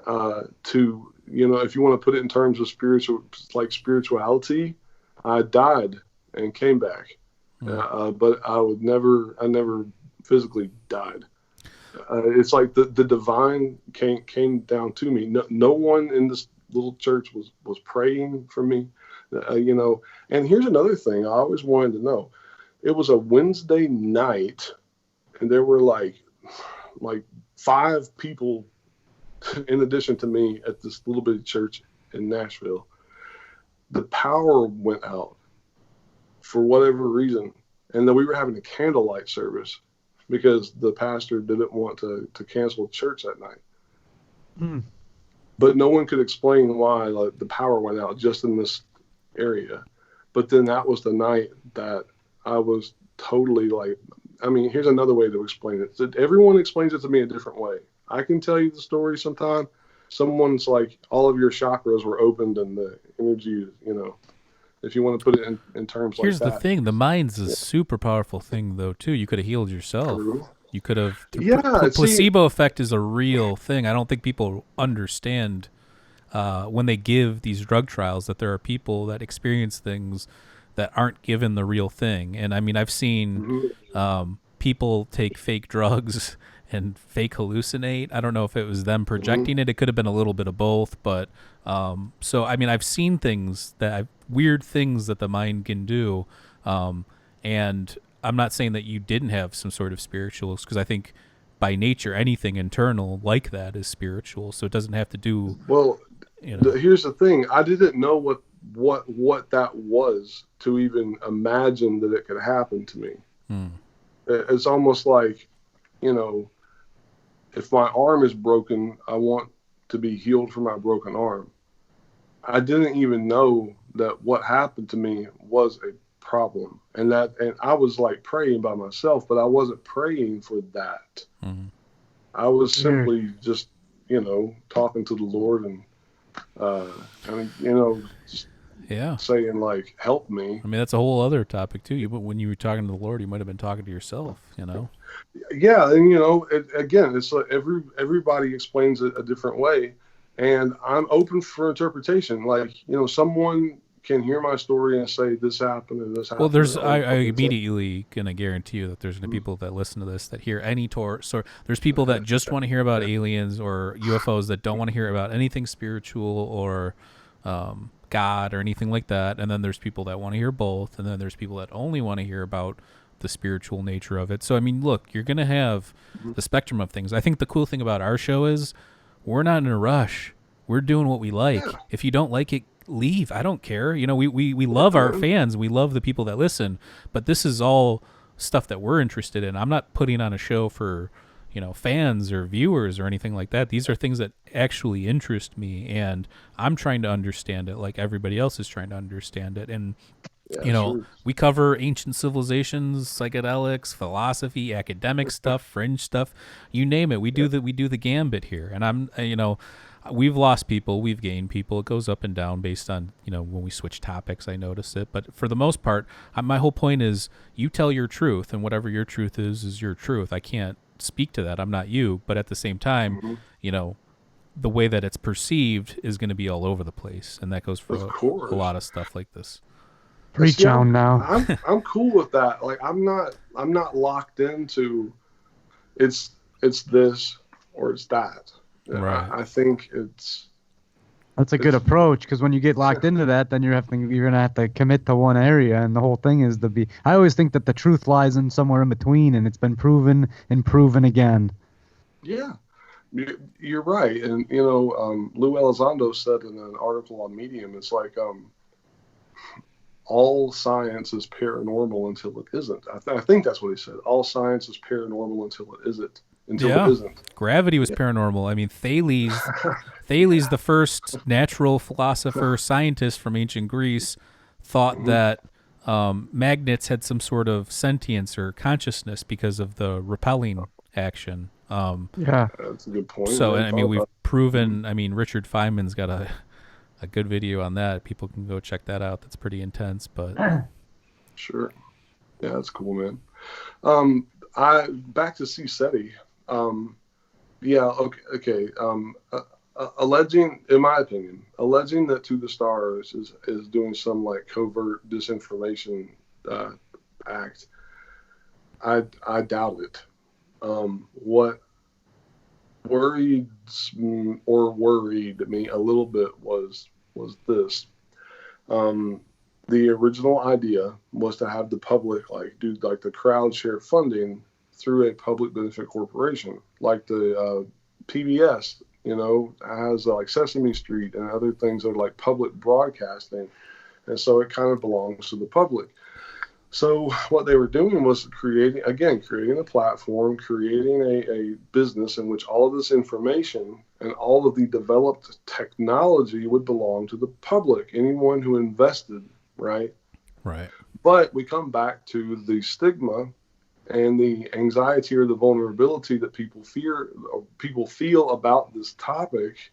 If you want to put it in terms of spirituality, I died and came back, but I never physically died. It's like the divine came down to me. No one in this little church was praying for me, And here's another thing I always wanted to know. It was a Wednesday night, and there were like 5 people in addition to me at this little bitty church in Nashville. The power went out for whatever reason, and then we were having a candlelight service because the pastor didn't want to cancel church that night. But no one could explain why the power went out just in this area. But then that was the night that I was totally here's another way to explain it. Everyone explains it to me a different way. I can tell you the story sometime. Someone's like, all of your chakras were opened and the energy, if you want to put it in terms here's like that. Here's the thing. The mind's a super powerful thing, though, too. You could have healed yourself. True. You could have. Placebo effect is a real thing. I don't think people understand when they give these drug trials that there are people that experience things that aren't given the real thing. And I mean, I've seen people take fake drugs and fake hallucinate. I don't know if it was them projecting it. It could have been a little bit of both. But so, I mean, I've seen weird things that the mind can do. And I'm not saying that you didn't have some sort of spirituals, because I think by nature, anything internal like that is spiritual. So it doesn't have to do. Well, here's the thing. I didn't know what that was to even imagine that it could happen to me. It's almost like, if my arm is broken, I want to be healed from my broken arm. I didn't even know that what happened to me was a problem, and I was like praying by myself, but I wasn't praying for that. I was simply just talking to the Lord and just saying like, help me. I mean, that's a whole other topic too. But when you were talking to the Lord, you might have been talking to yourself. Yeah, and again, it's like everybody explains it a different way, and I'm open for interpretation. Like, someone can hear my story and say this happened and this happened. Well, I immediately gonna guarantee you that there's gonna be people that listen to this that hear any so there's people that just want to hear about aliens or UFOs that don't want to hear about anything spiritual or God or anything like that, and then there's people that want to hear both, and then there's people that only want to hear about the spiritual nature of it. So I mean, look, you're gonna have the spectrum of things. I think the cool thing about our show is we're not in a rush. We're doing what we like. Yeah. If you don't like it, leave. I don't care. We love our fans. We love the people that listen, but this is all stuff that we're interested in. I'm not putting on a show for, fans or viewers or anything like that. These are things that actually interest me, and I'm trying to understand it like everybody else is trying to understand it. And Yeah, sure. we cover ancient civilizations, psychedelics, philosophy, academic stuff, fringe stuff, you name it. We do the gambit here. And I'm, we've lost people, we've gained people. It goes up and down based on, when we switch topics, I notice it. But for the most part, my whole point is you tell your truth, and whatever your truth is your truth. I can't speak to that. I'm not you. But at the same time, the way that it's perceived is going to be all over the place. And that goes for a lot of stuff like this. Preach on now. I'm cool with that. Like I'm not locked into it's this or it's that. Right. I think that's a good approach, because when you get locked into that, then you're gonna have to commit to one area, and the whole thing is to be. I always think that the truth lies in somewhere in between, and it's been proven and proven again. Yeah, you're right. And Lou Elizondo said in an article on Medium, it's like all science is paranormal until it isn't. I think that's what he said. All science is paranormal until it isn't. It isn't. Gravity was paranormal. I mean, Thales, the first natural philosopher, scientist from ancient Greece, thought that magnets had some sort of sentience or consciousness because of the repelling action. That's a good point. So, I mean, we've proven. I mean, Richard Feynman's got a good video on that. People can go check that out. That's pretty intense, but sure. Yeah, that's cool, man. Back to C. SETI. Alleging, in my opinion, that To the Stars is doing some like covert disinformation act. I doubt it. What worried me a little bit was this. The original idea was to have the public do the crowd share funding through a public benefit corporation, like the PBS, has like Sesame Street and other things that are like public broadcasting, and so it kind of belongs to the public. So what they were doing was creating a platform, creating a business in which all of this information and all of the developed technology would belong to the public, anyone who invested, right? Right. But we come back to the stigma and the anxiety or the vulnerability that people feel about this topic.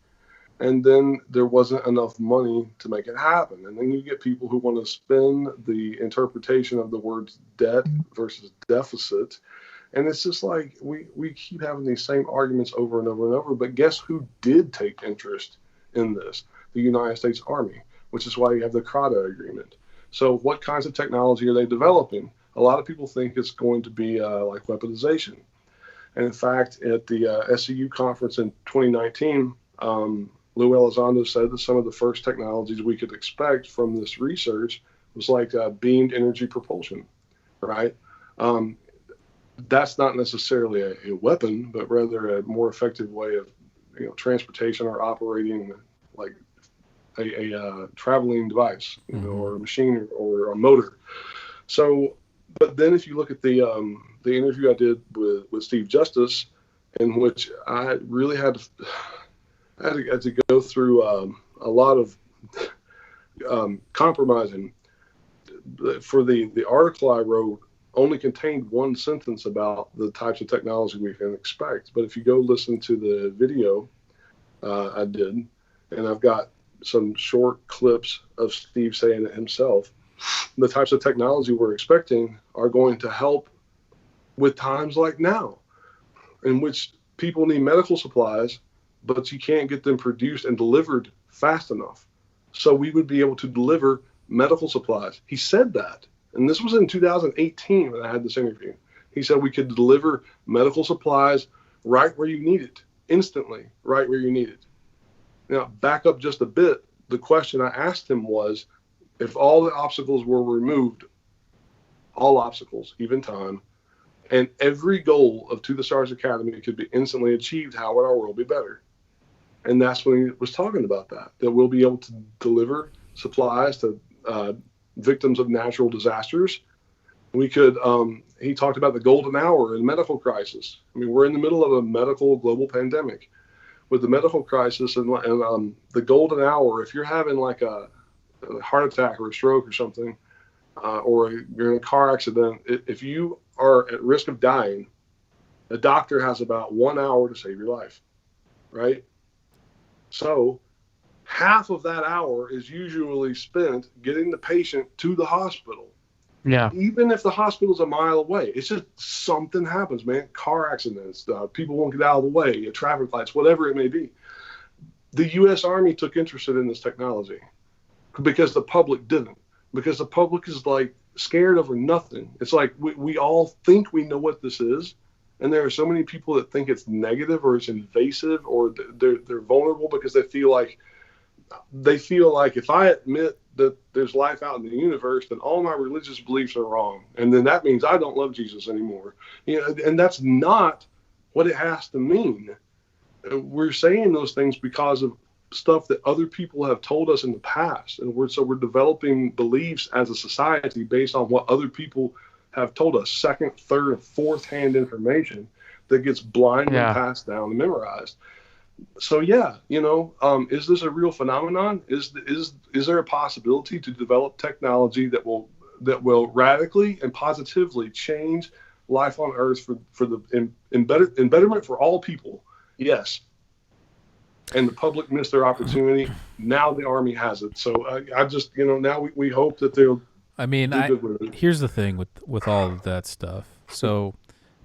And then there wasn't enough money to make it happen. And then you get people who want to spin the interpretation of the words debt versus deficit. And it's just like we keep having these same arguments over and over and over. But guess who did take interest in this? The United States Army, which is why you have the CRADA agreement. So what kinds of technology are they developing? A lot of people think it's going to be like weaponization. And in fact, at the SCU conference in 2019, Lou Elizondo said that some of the first technologies we could expect from this research was like beamed energy propulsion, right? That's not necessarily a weapon, but rather a more effective way of transportation or operating like a traveling device, or a machine or a motor. So, but then if you look at the interview I did with Steve Justice, in which I really had to go through a lot of compromising. For the article I wrote only contained one sentence about the types of technology we can expect. But if you go listen to the video I did, and I've got some short clips of Steve saying it himself, the types of technology we're expecting are going to help with times like now, in which people need medical supplies, but you can't get them produced and delivered fast enough. So we would be able to deliver medical supplies. He said that. And this was in 2018 when I had this interview. He said we could deliver medical supplies right where you need it, instantly, right where you need it. Now, back up just a bit. The question I asked him was, if all the obstacles were removed, all obstacles, even time, and every goal of To the Stars Academy could be instantly achieved, how would our world be better? And that's when he was talking about that we'll be able to deliver supplies to victims of natural disasters We could. He talked about the golden hour in medical crisis. I mean, we're in the middle of a medical global pandemic. With the medical crisis and the golden hour, if you're having like a heart attack or a stroke or something, or you're in a car accident, if you are at risk of dying, the doctor has about 1 hour to save your life, right? So half of that hour is usually spent getting the patient to the hospital. Yeah. Even if the hospital's a mile away, it's just something happens, man. Car accidents, people won't get out of the way, traffic lights, whatever it may be. The U.S. Army took interest in this technology because the public didn't. Because the public is like scared over nothing. It's like we all think we know what this is, and there are so many people that think it's negative or it's invasive or they're vulnerable because they feel like if I admit that there's life out in the universe, then all my religious beliefs are wrong, and then that means I don't love Jesus anymore. And that's not what it has to mean. We're saying those things because of stuff that other people have told us in the past, and we're developing beliefs as a society based on what other people have told us, second, third, fourth hand information that gets blindly passed down and memorized. So is this a real phenomenon? Is there a possibility to develop technology that will radically and positively change life on Earth for the betterment for all people? Yes. And the public missed their opportunity. Now the Army has it. So I just now we hope that they'll. I mean, here's the thing with all of that stuff. So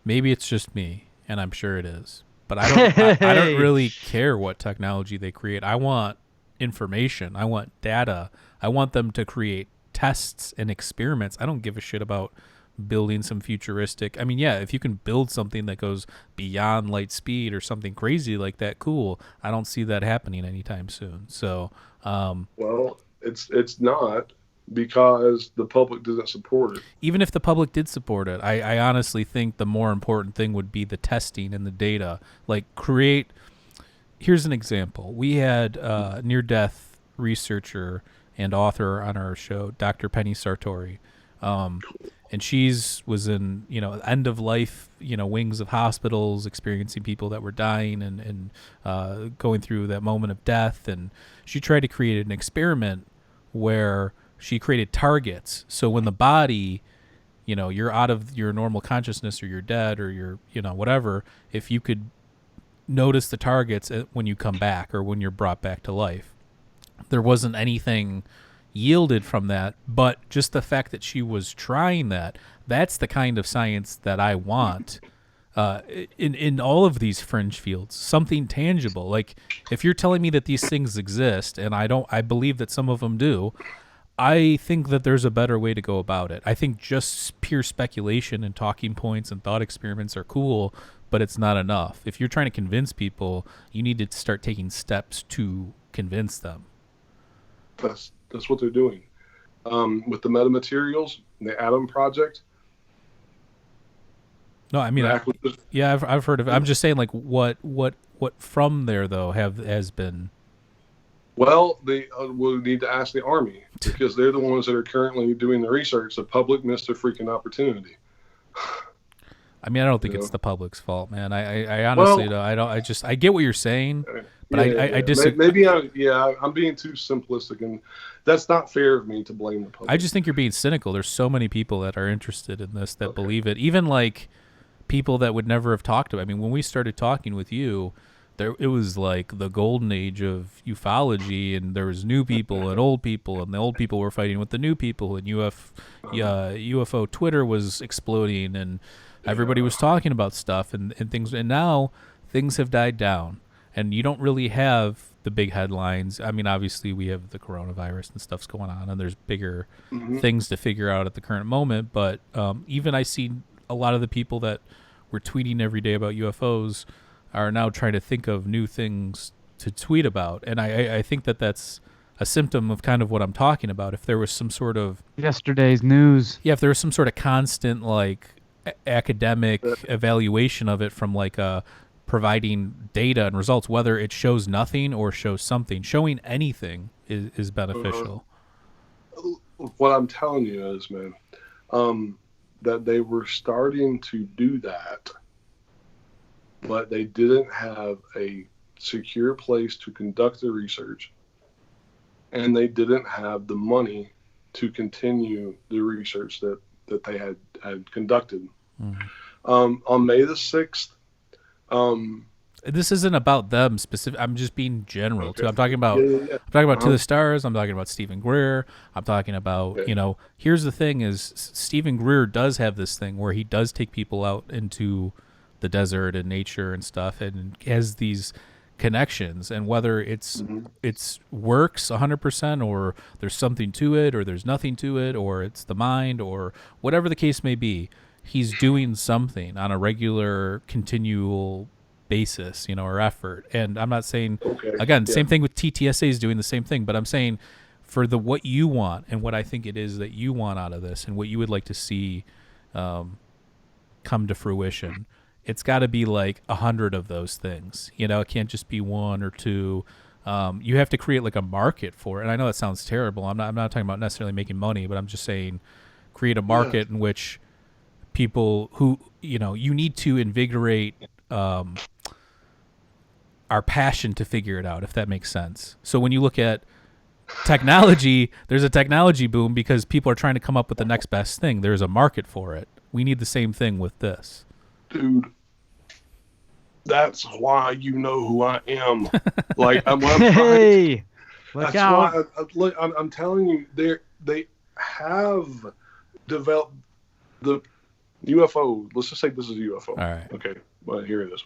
maybe it's just me, and I'm sure it is. But I don't really care what technology they create. I want information. I want data. I want them to create tests and experiments. I don't give a shit about building some futuristic. I mean, yeah, if you can build something that goes beyond light speed or something crazy like that, cool. I don't see that happening anytime soon. So, well, it's not. Because the public doesn't support it. Even if the public did support it, I honestly think the more important thing would be the testing and the data. Like here's an example. We had near-death researcher and author on our show, Dr. Penny Sartori. And was in, end of life, wings of hospitals, experiencing people that were dying and going through that moment of death. And she tried to create an experiment where she created targets. So when the body, you're out of your normal consciousness or you're dead or you're, whatever, if you could notice the targets when you come back or when you're brought back to life. There wasn't anything yielded from that, but just the fact that she was trying that's the kind of science that I want in all of these fringe fields, something tangible. Like if you're telling me that these things exist, and I believe that some of them do, I think that there's a better way to go about it. I think just pure speculation and talking points and thought experiments are cool, but it's not enough. If you're trying to convince people, you need to start taking steps to convince them. That's what they're doing. With the metamaterials, the Atom Project. No, I mean, I've heard of it. I'm just saying, like, what from there though has been. Well, we'll need to ask the Army because they're the ones that are currently doing the research. The public missed their freaking opportunity. I mean, I don't think it's the public's fault, man. I honestly don't. I get what you're saying, but I disagree. Maybe I'm being too simplistic, and that's not fair of me to blame the public. I just think you're being cynical. There's so many people that are interested in this that believe it, even like people that would never have talked to it. I mean, when we started talking with you, it was like the golden age of ufology, and there was new people and old people, and the old people were fighting with the new people, and UFO Twitter was exploding, and everybody was talking about stuff and things. And now things have died down, and you don't really have the big headlines. I mean, obviously we have the coronavirus and stuff's going on, and there's bigger things to figure out at the current moment. But even I see a lot of the people that were tweeting every day about UFOs are now trying to think of new things to tweet about. And I think that's a symptom of kind of what I'm talking about. If there was some sort of yesterday's news. Yeah, if there was some sort of constant like academic evaluation of it from like providing data and results, whether it shows nothing or shows something, showing anything is beneficial. What I'm telling you is, man, that they were starting to do that, but they didn't have a secure place to conduct the research, and they didn't have the money to continue the research that they had conducted. On May the 6th, this isn't about them specific. I'm just being general too. Okay. I'm talking about Yeah. I'm talking about To the Stars. I'm talking about Steven Greer. I'm talking about Okay. Here's the thing: is Steven Greer does have this thing where he does take people out into the desert and nature and stuff, and has these connections. And whether it's works 100%, or there's something to it, or there's nothing to it, or it's the mind, or whatever the case may be, he's doing something on a regular, continual basis, or effort. And I'm not saying, again, same thing with TTSA is doing the same thing, but I'm saying for what you want and what I think it is that you want out of this and what you would like to see come to fruition, it's got to be like 100 of those things. It can't just be one or two. You have to create like a market for it. And I know that sounds terrible. I'm not talking about necessarily making money, but I'm just saying create a market in which people who, you need to invigorate our passion to figure it out, if that makes sense. So when you look at technology, there's a technology boom because people are trying to come up with the next best thing. There's a market for it. We need the same thing with this. Dude, that's why you know who I am. Like, Hey, look out! I'm telling you, they have developed the UFO. Let's just say this is a UFO. All right. Okay. Well, here it is.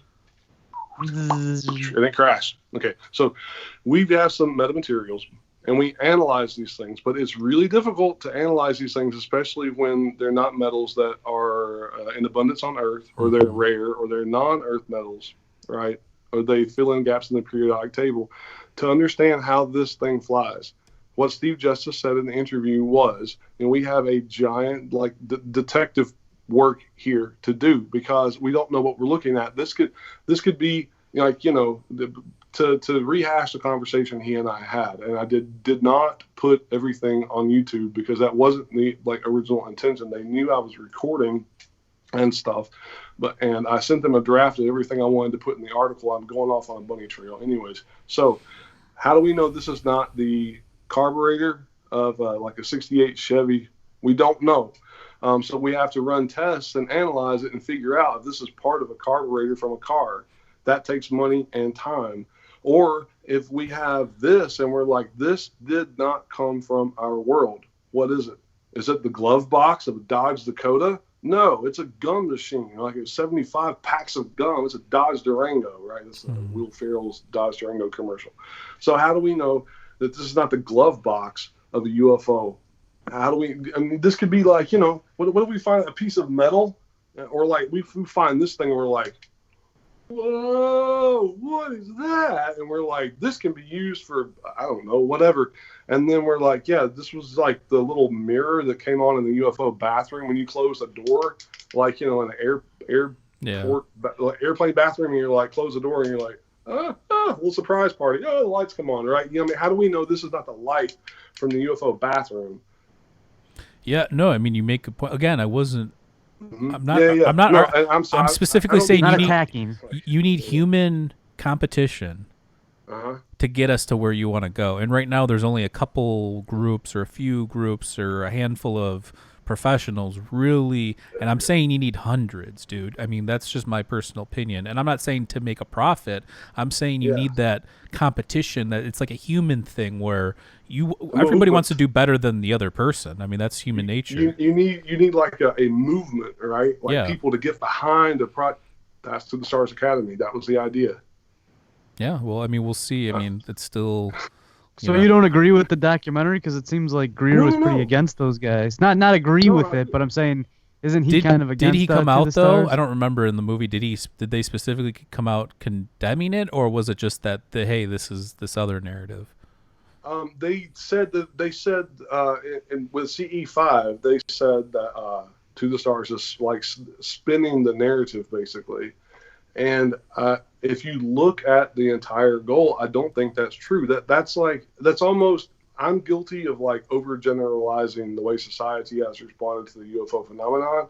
And it crashed. Okay. So we have some metamaterials and we analyze these things, but it's really difficult to analyze these things, especially when they're not metals that are in abundance on Earth, or they're rare, or they're non-Earth metals, right? Or they fill in gaps in the periodic table. To understand how this thing flies, what Steve Justice said in the interview was, we have a giant detective work here to do because we don't know what we're looking at. This could be to rehash the conversation he and I had, and I did not put everything on YouTube because that wasn't the original intention. They knew I was recording and stuff, and I sent them a draft of everything I wanted to put in the article. I'm going off on a bunny trail anyways. So how do we know this is not the carburetor of a 68 Chevy? We don't know. So we have to run tests and analyze it and figure out if this is part of a carburetor from a car. That takes money and time. Or if we have this and we're like, this did not come from our world. What is it? Is it the glove box of a Dodge Dakota? No, it's a gum machine. It's 75 packs of gum. It's a Dodge Durango, right? It's Will Ferrell's Dodge Durango commercial. So how do we know that this is not the glove box of a UFO? How do we? I mean, this could be what if we find a piece of metal, or we find this thing and we're like, whoa, what is that? And we're like, this can be used for, I don't know, whatever. And then we're like, yeah, this was the little mirror that came on in the UFO bathroom when you close the door, in an airplane bathroom, and you're close the door and you're like, little surprise party. Oh, the lights come on, right? How do we know this is not the light from the UFO bathroom? Yeah, no, I mean, you make a point. Again, I wasn't. I'm not. Yeah. I'm not. No, I'm specifically saying attacking. You need human competition to get us to where you want to go. And right now, there's only a couple groups, or a few groups, or a handful of professionals, really. And I'm saying you need hundreds, dude. I mean, that's just my personal opinion. And I'm not saying to make a profit. I'm saying you need that competition. That it's like a human thing where everybody wants to do better than the other person. I mean, that's human nature. You need a movement, right? People to get behind a project. That's To the Stars Academy. That was the idea. Yeah, well, I mean, we'll see. I mean, it's still. So you don't agree with the documentary because it seems like Greer was pretty against those guys. Not agree with it, but I'm saying, isn't he kind of against? Did he come out though? Stars? I don't remembe in the movie. Did they specifically come out condemning it, or was it just that hey, this is this other narrative? They said with CE5, they said that To the Stars is spinning the narrative basically. And if you look at the entire goal, I don't think that's true. That's almost, I'm guilty of overgeneralizing the way society has responded to the UFO phenomenon.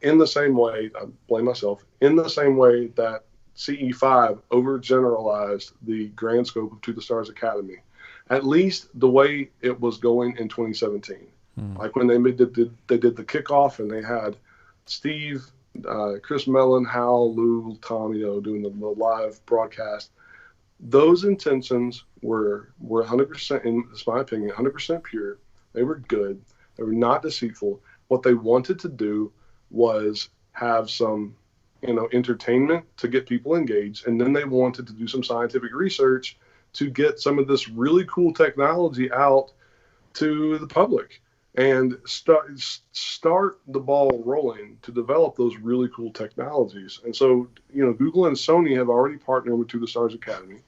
in the same way, I blame myself, in the same way that CE5 overgeneralized the grand scope of To the Stars Academy, at least the way it was going in 2017. Like when they did the kickoff and they had Steve, Chris Mellon, Hal, Lou, Tommy, doing the live broadcast. Those intentions were 100%, in my opinion, 100% pure. They were good. They were not deceitful. What they wanted to do was have some, entertainment to get people engaged, and then they wanted to do some scientific research to get some of this really cool technology out to the public and start the ball rolling to develop those really cool technologies. And so, Google and Sony have already partnered with To the Stars Academy,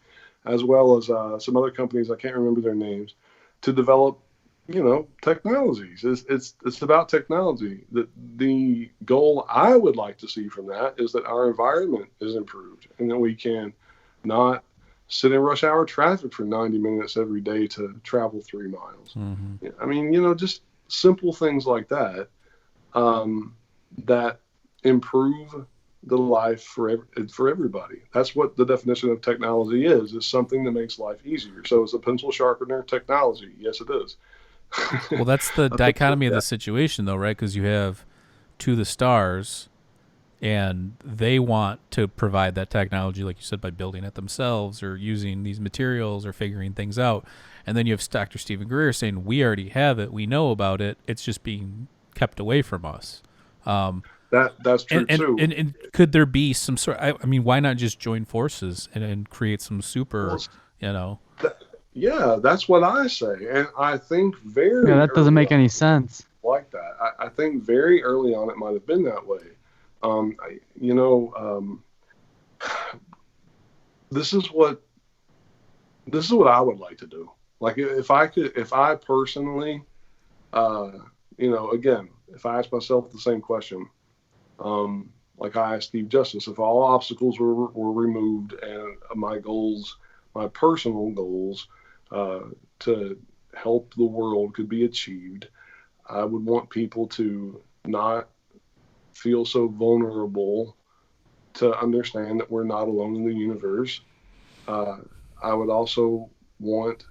as well as some other companies, I can't remember their names, to develop, technologies. It's about technology. The goal I would like to see from that is that our environment is improved and that we can not sit in rush hour traffic for 90 minutes every day to travel 3 miles. I mean, just simple things like that, that improve the life for everybody. That's what the definition of technology is something that makes life easier. So it's a pencil sharpener technology. Yes, it is. Well, that's the dichotomy of the situation, though, right? Because you have To the Stars, and they want to provide that technology, like you said, by building it themselves or using these materials or figuring things out. And then you have Dr. Steven Greer saying, we already have it. We know about it. It's just being kept away from us. That's true, too. And could there be some sort I mean, why not just join forces and create some super, Yeah, that's what I say. And I think that doesn't make any sense. Like that. I think very early on it might have been that way. This is what I would like to do. Like if I personally, again, if I ask myself the same question, like I asked Steve Justice, if all obstacles were removed and my personal goals, to help the world could be achieved, I would want people to not feel so vulnerable, to understand that we're not alone in the universe. I would also want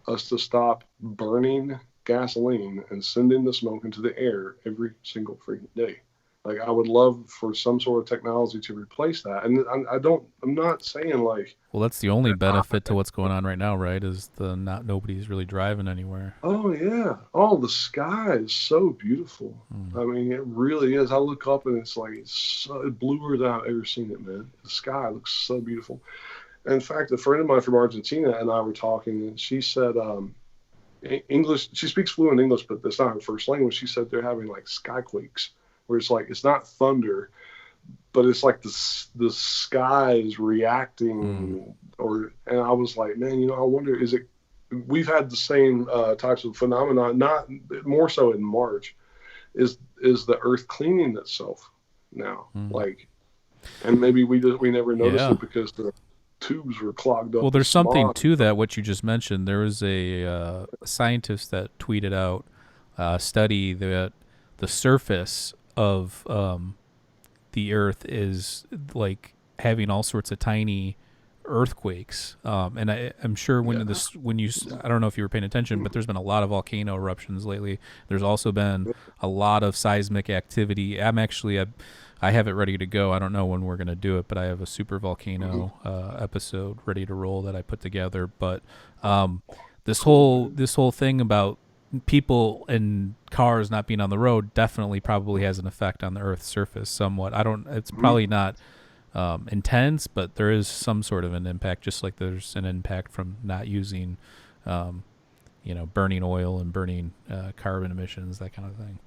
us to stop burning gasoline and sending the smoke into the air every single freaking day. Like, I would love for some sort of technology to replace that. And I'm not saying like, well, that's the only benefit to what's going on right now, right? Is nobody's really driving anywhere. Oh yeah. Oh, the sky is so beautiful. I mean, it really is. I look up and it's like, it's so bluer than I've ever seen it, man. The sky looks so beautiful. In fact, a friend of mine from Argentina and I were talking, and she said, English, she speaks fluent English, but that's not her first language. She said they're having like skyquakes, where it's like, it's not thunder, but it's like the sky is reacting. And I was like, man, I wonder, we've had the same types of phenomena, not more so in March, is the earth cleaning itself now? Like, and maybe we never noticed it because the tubes were clogged up. Well, there's something to that, what you just mentioned. There was a scientist that tweeted out a study that the surface of the earth is like having all sorts of tiny earthquakes, and I'm sure when I don't know if you were paying attention, but there's been a lot of volcano eruptions lately. There's also been a lot of seismic activity. I have it ready to go. I don't know when we're going to do it, but I have a super volcano episode ready to roll that I put together. But this whole thing about people and cars not being on the road definitely probably has an effect on the Earth's surface somewhat. It's probably not intense, but there is some sort of an impact, just like there's an impact from not using, burning oil and burning carbon emissions, that kind of thing.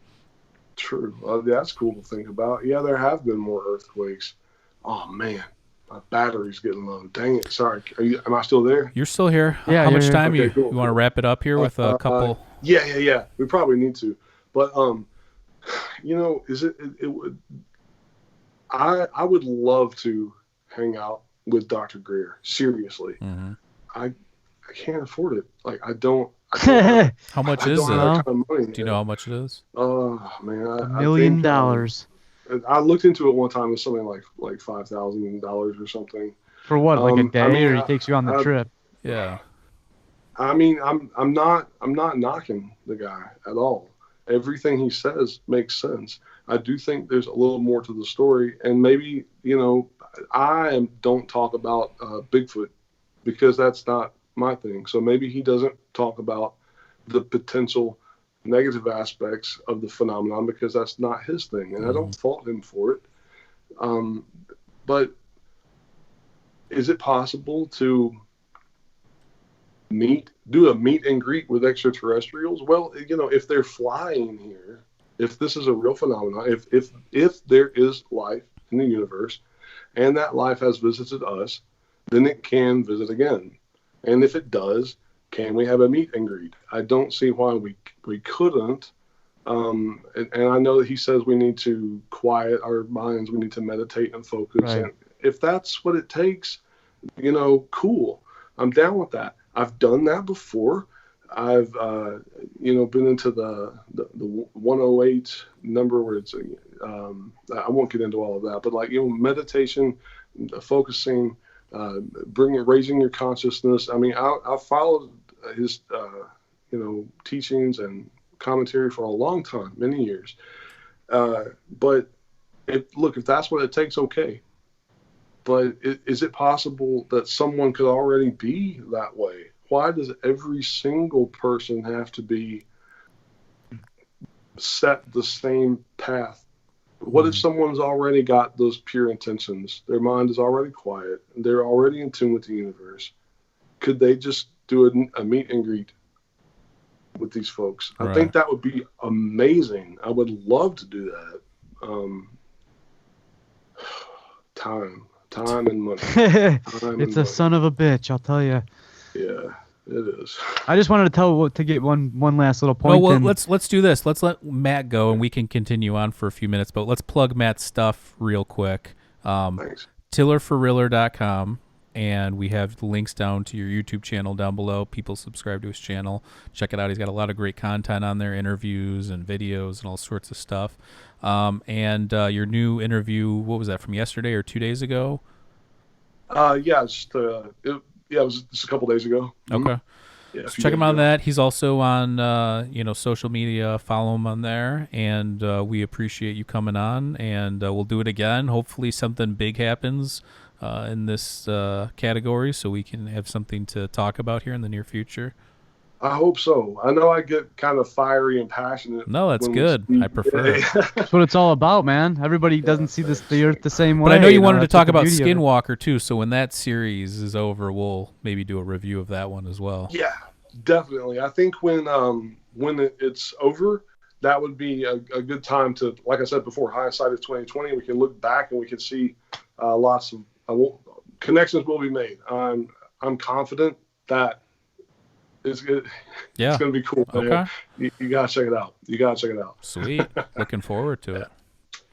True. That's cool to think about. Yeah, there have been more earthquakes. Oh man, my battery's getting low. Dang it. Sorry. Am I still there? You're still here. Yeah. How much time okay, you cool. want to wrap it up here with a couple? Yeah. We probably need to. But I would love to hang out with Dr. Greer. Seriously. I can't afford it. Like, I How much I is don't it? have that kind of money. Do you know how much it is? Man, $1 I million. think, I looked into it one time. It was something like $5,000 or something. For what? Like a day, I mean, or he takes you on the trip? Yeah. I mean, I'm not knocking the guy at all. Everything he says makes sense. I do think there's a little more to the story, and maybe don't talk about Bigfoot because that's not my thing. So maybe he doesn't talk about the potential negative aspects of the phenomenon because that's not his thing, and I don't fault him for it. But is it possible to do a meet and greet with extraterrestrials? Well, if they're flying here, if this is a real phenomenon, if there is life in the universe and that life has visited us, then it can visit again. And if it does, can we have a meet and greet? I don't see why we couldn't. And I know that he says we need to quiet our minds, we need to meditate and focus. Right. And if that's what it takes, cool. I'm down with that. I've done that before. I've been into the 108 number where it's I won't get into all of that, but meditation, focusing, raising your consciousness. I mean, I followed his teachings and commentary for a long time, many years. But if that's what it takes, okay. But is it possible that someone could already be that way? Why does every single person have to be set the same path? What if someone's already got those pure intentions? Their mind is already quiet. They're already in tune with the universe. Could they just do a meet and greet with these folks? Right. I think that would be amazing. I would love to do that. Time and money. It's a son of a bitch, I'll tell you. Yeah, it is. I just wanted to get one last little point. Well, in. let's do this. Let's let Matt go, and we can continue on for a few minutes. But let's plug Matt's stuff real quick. Thanks. TillerForRiller.com, and we have the links down to your YouTube channel down below. People subscribe to his channel. Check it out. He's got a lot of great content on there, interviews and videos and all sorts of stuff. And your new interview, what was that, from yesterday or 2 days ago? Yeah, it was just a couple days ago. Okay. Yeah, So check him on that. He's also on social media. Follow him on there, and we appreciate you coming on. And we'll do it again. Hopefully, something big happens in this category, so we can have something to talk about here in the near future. I hope so. I know I get kind of fiery and passionate. No, that's good. I prefer it. That's what it's all about, man. Everybody doesn't see the Earth the same way. But I know you wanted to that's talk what the about beauty of it. Skinwalker too. So when that series is over, we'll maybe do a review of that one as well. Yeah, definitely. I think when it's over, that would be a good time to, like I said before, hindsight is 20/20. We can look back and we can see lots of connections will be made. I'm confident that it's good. Yeah, it's gonna be cool. Man. Okay, you gotta check it out. Sweet. Looking forward to it.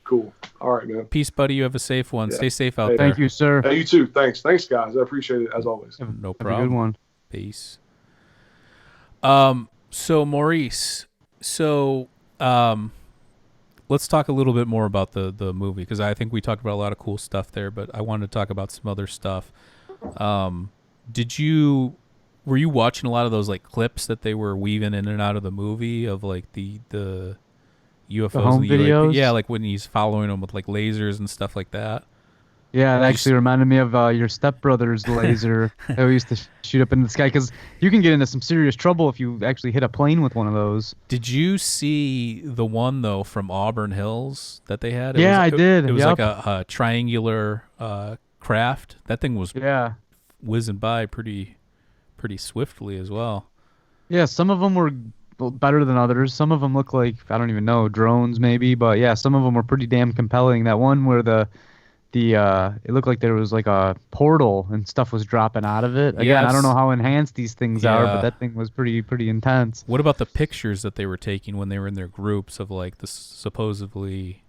Cool. All right, man. Peace, buddy. You have a safe one. Yeah. Stay safe out Hey, there. Thank you, sir. Hey, you too. Thanks, guys. I appreciate it as always. No Have a problem. good one. Peace. So Maurice, let's talk a little bit more about the movie, because I think we talked about a lot of cool stuff there, but I wanted to talk about some other stuff. Were you watching a lot of those clips that they were weaving in and out of the movie of the UFOs home and the videos? UAP? Yeah, when he's following them with lasers and stuff like that. Yeah, it actually reminded me of your stepbrother's laser that we used to shoot up in the sky, because you can get into some serious trouble if you actually hit a plane with one of those. Did you see the one, though, from Auburn Hills that they had? I did. It was Yep. like a triangular craft. That thing was whizzing by pretty swiftly as well. Yeah, some of them were better than others. Some of them look like, I don't even know, drones maybe, but yeah, some of them were pretty damn compelling. That one where it looked like there was like a portal and stuff was dropping out of it. Again, I don't know how enhanced these things are, but that thing was pretty intense. What about the pictures that they were taking when they were in their groups of the supposedly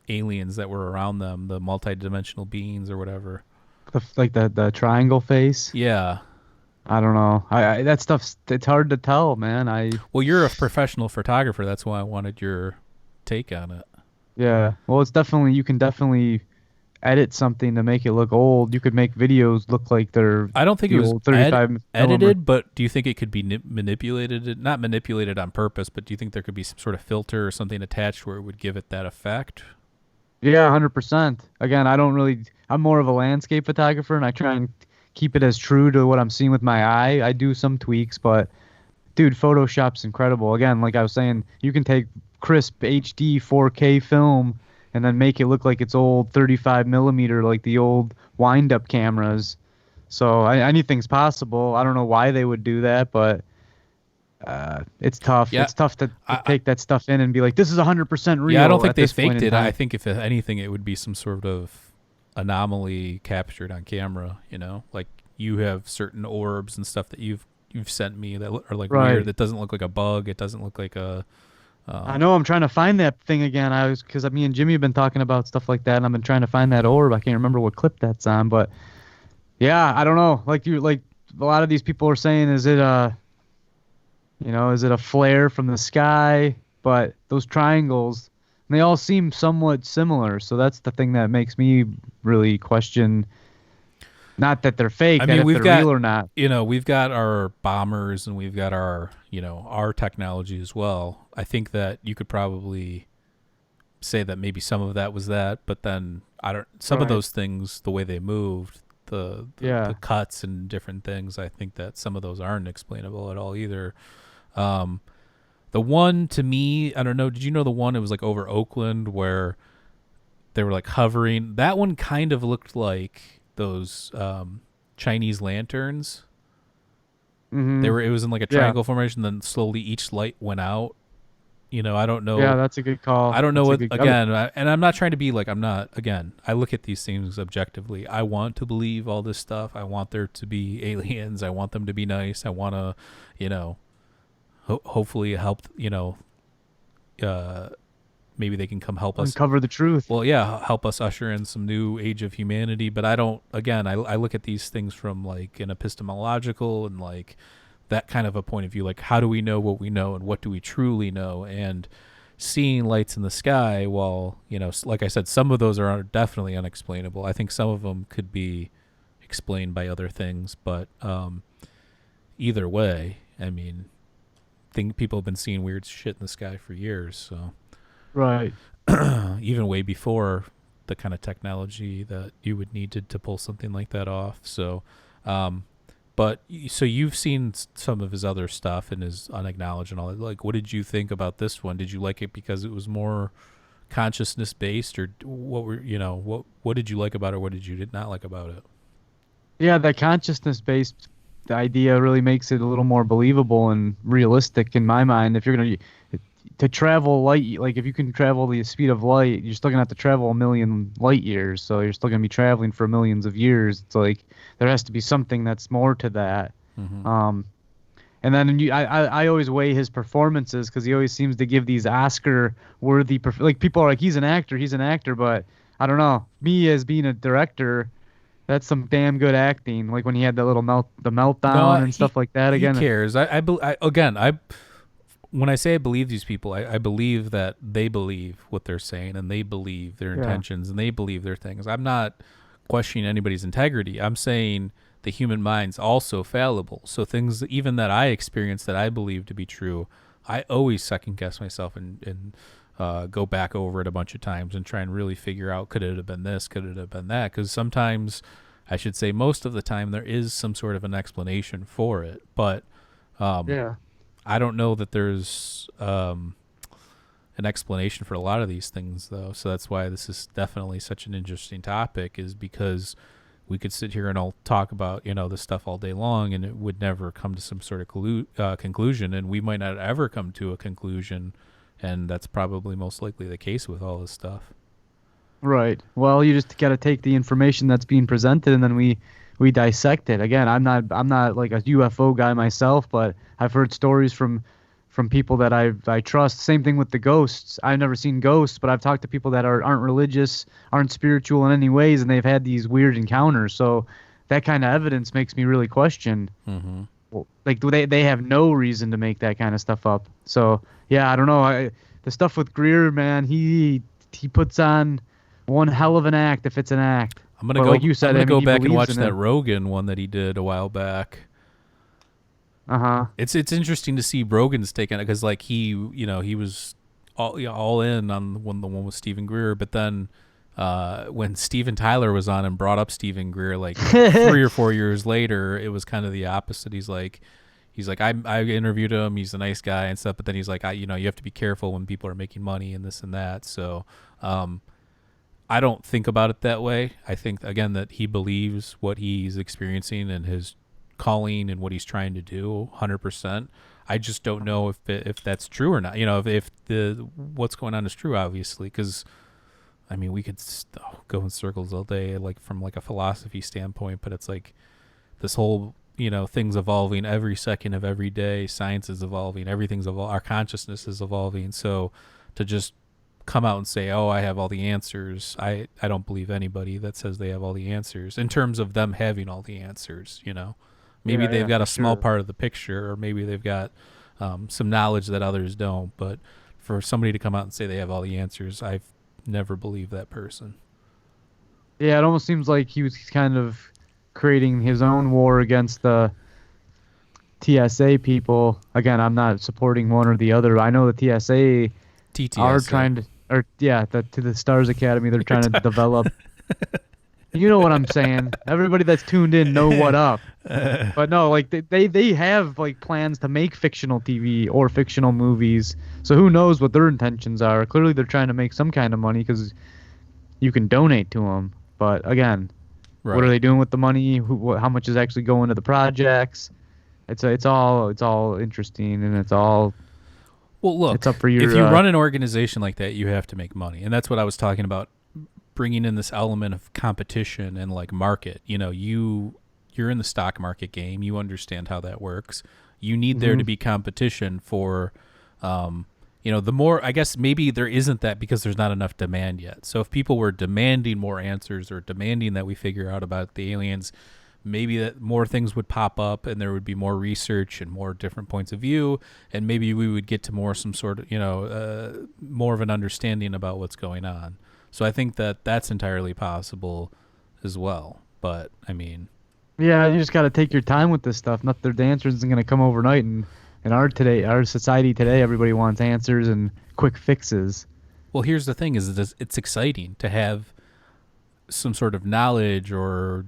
aliens that were around them, the multi-dimensional beings or whatever? The triangle face. Yeah. I don't know. That stuff's it's hard to tell, man. Well, you're a professional photographer. That's why I wanted your take on it. Yeah. Well, it's definitely you can definitely edit something to make it look old. You could make videos look like they're I don't think it the was old 35 millimeter. edited, but do you think it could be manipulated? Not manipulated on purpose, but do you think there could be some sort of filter or something attached where it would give it that effect? Yeah, 100%. Again, I don't really. I'm more of a landscape photographer, and I try and keep it as true to what I'm seeing with my eye. I do some tweaks, but dude, Photoshop's incredible. Again, like I was saying, you can take crisp HD 4K film and then make it look like it's old 35 millimeter, like the old wind-up cameras. So anything's possible. I don't know why they would do that, but it's tough. Yeah, It's tough to take that stuff in and be like, this is 100% real. Yeah, I don't think at they this point faked in it. time. I think if anything, it would be some sort of anomaly captured on camera. You know, like you have certain orbs and stuff that you've sent me that are like Right. weird. That doesn't look like a bug. It doesn't look like a. I know I'm trying to find that thing again. Because me and Jimmy have been talking about stuff like that, and I've been trying to find that orb. I can't remember what clip that's on, but yeah, I don't know. Like a lot of these people are saying, is it a flare from the sky? But those triangles, they all seem somewhat similar. So that's the thing that makes me really question, not that they're fake, I that mean, if we've they're got real or not. we've got our bombers and we've got our our technology as well. I think that you could probably say that maybe some of that was that, but then I don't. Some of Right. those things, the way they moved, the Yeah. cuts and different things, I think that some of those aren't explainable at all either. Um, the one to me, I don't know. Did you know the one? It was like over Oakland where they were like hovering. That one kind of looked like those Chinese lanterns. Hmm. It was in like a Yeah. triangle formation. Then slowly each light went out. I don't know. Yeah, that's a good call. I don't know That's a what, good, again, and I'm not trying to be like, I'm not, again, I look at these things objectively. I want to believe all this stuff. I want there to be aliens. I want them to be nice. I want to, you know, hopefully help, maybe they can come help us. uncover the truth. Well, yeah, help us usher in some new age of humanity. But I don't, again, I look at these things from like an epistemological and like that kind of a point of view. Like, how do we know what we know and what do we truly know? And seeing lights in the sky, while, like I said, some of those are definitely unexplainable. I think some of them could be explained by other things. But either way, I mean, people have been seeing weird shit in the sky for years. So Right. even way before the kind of technology that you would need to pull something like that off. So, so you've seen some of his other stuff and his unacknowledged and all that. Like, what did you think about this one? Did you like it because it was more consciousness based, or what did you like about it? Or what did you not like about it? Yeah, that consciousness-based idea really makes it a little more believable and realistic in my mind. If you're gonna to travel light, like if you can travel the speed of light, you're still gonna have to travel a million light years. So you're still gonna be traveling for millions of years. It's like there has to be something that's more to that. Mm-hmm. And then I always weigh his performances because he always seems to give these Oscar-worthy, like people are like he's an actor, but I don't know. Me as being a director, that's some damn good acting. Like when he had the little meltdown and stuff like that He again. cares. When I say I believe these people, I believe that they believe what they're saying and they believe their Yeah. intentions and they believe their things. I'm not questioning anybody's integrity. I'm saying the human mind's also fallible. So things even that I experience that I believe to be true, I always second guess myself and go back over it a bunch of times and try and really figure out, could it have been this? Could it have been that? Because sometimes, I should say most of the time, there is some sort of an explanation for it. But Yeah. I don't know that there's an explanation for a lot of these things, though. So that's why this is definitely such an interesting topic, is because we could sit here and all talk about, this stuff all day long, and it would never come to some sort of conclusion, and we might not ever come to a conclusion, and that's probably most likely the case with all this stuff. Right. Well, you just got to take the information that's being presented and then we dissect it. Again, I'm not like a UFO guy myself, but I've heard stories from people that I trust. Same thing with the ghosts. I've never seen ghosts, but I've talked to people that aren't religious, aren't spiritual in any ways, and they've had these weird encounters. So that kind of evidence makes me really question. Mm-hmm. Well, like, do they have no reason to make that kind of stuff up? So yeah, I don't know. The stuff with Greer, man, he puts on one hell of an act if it's an act. I'm gonna But go. like you said, I'm gonna I mean, go he back and believes watch in that it. Rogan one that he did a while back. Uh-huh. It's interesting to see Rogan's take on it because like he was all in on the one with Steven Greer, but then when Steven Tyler was on and brought up Steven Greer like 3 or 4 years later, it was kind of the opposite. He's like I interviewed him, he's a nice guy and stuff, but then he's like you have to be careful when people are making money and this and that. So I don't think about it that way. I think again that he believes what he's experiencing and his calling and what he's trying to do 100%. I just don't know if that's true or not. If the what's going on is true, obviously, because I mean we could go in circles all day, like from like a philosophy standpoint, but it's like this whole things evolving every second of every day. Science is evolving. Everything's evolving. Our consciousness is evolving. So to just come out and say, "Oh, I have all the answers," I don't believe anybody that says they have all the answers in terms of them having all the answers. Maybe they've got a small part of the picture, or maybe they've got some knowledge that others don't. But for somebody to come out and say they have all the answers, I've never believed that person. Yeah, it almost seems like he was kind of creating his own war against the TSA people. Again, I'm not supporting one or the other. I know the TSA are trying to, to the Stars Academy, they're trying to develop. You know what I'm saying? Everybody that's tuned in know what up. But no, like they have like plans to make fictional TV or fictional movies. So who knows what their intentions are? Clearly, they're trying to make some kind of money because you can donate to them. But again, Right. What are they doing with the money? How much is actually going to the projects? It's all interesting, and it's all. Well, look, it's up for your, if you run an organization like that, you have to make money, and that's what I was talking about. Bringing in this element of competition and like market. You're in the stock market game. You understand how that works. You need there to be competition for, the more, I guess maybe there isn't that because there's not enough demand yet. So if people were demanding more answers or demanding that we figure out about the aliens, maybe that more things would pop up and there would be more research and more different points of view. And maybe we would get to some sort of, more of an understanding about what's going on. So I think that that's entirely possible as well. But I mean, yeah, you just got to take your time with this stuff. Not the answers isn't going to come overnight. And in our society today, everybody wants answers and quick fixes. Well, here's the thing: is it's exciting to have some sort of knowledge, or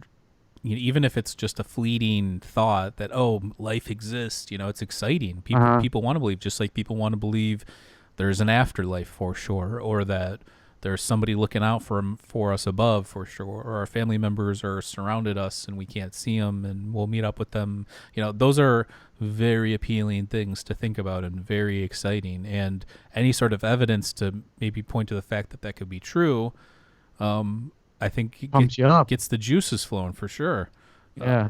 even if it's just a fleeting thought that life exists. It's exciting. People want to believe, just like people want to believe there's an afterlife for sure, or that there's somebody looking out for us above for sure, or our family members are surrounded us and we can't see them and we'll meet up with them. Those are very appealing things to think about and very exciting. And any sort of evidence to maybe point to the fact that that could be true, I think gets the juices flowing for sure. Yeah.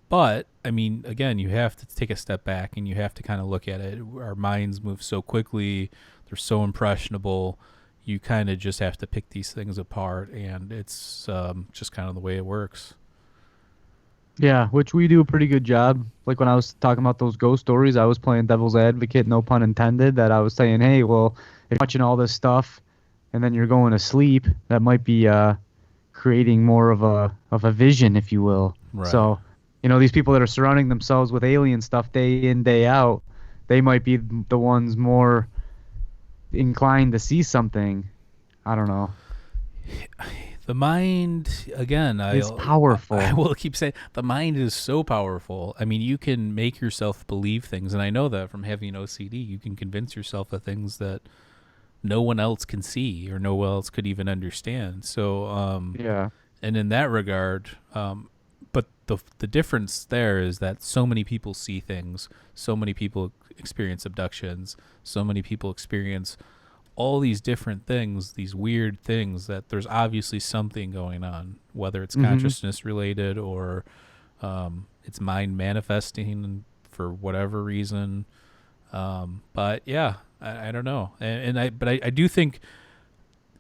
But I mean, again, you have to take a step back and you have to kind of look at it. Our minds move so quickly; they're so impressionable. You kind of just have to pick these things apart, and it's just kind of the way it works. Yeah, which we do a pretty good job. Like when I was talking about those ghost stories, I was playing devil's advocate, no pun intended, that I was saying, hey, well, if you're watching all this stuff and then you're going to sleep, that might be creating more of a vision, if you will. Right. So, these people that are surrounding themselves with alien stuff day in, day out, they might be the ones more inclined to see something. I don't know. The mind, again, is powerful. I will keep saying the mind is so powerful. I mean, you can make yourself believe things, and I know that from having OCD, you can convince yourself of things that no one else can see or no one else could even understand. So, yeah. And in that regard, but the difference there is that so many people see things, so many people experience abductions, so many people experience all these different things, these weird things, that there's obviously something going on, whether it's consciousness related or it's mind manifesting for whatever reason. But yeah, I don't know. But I do think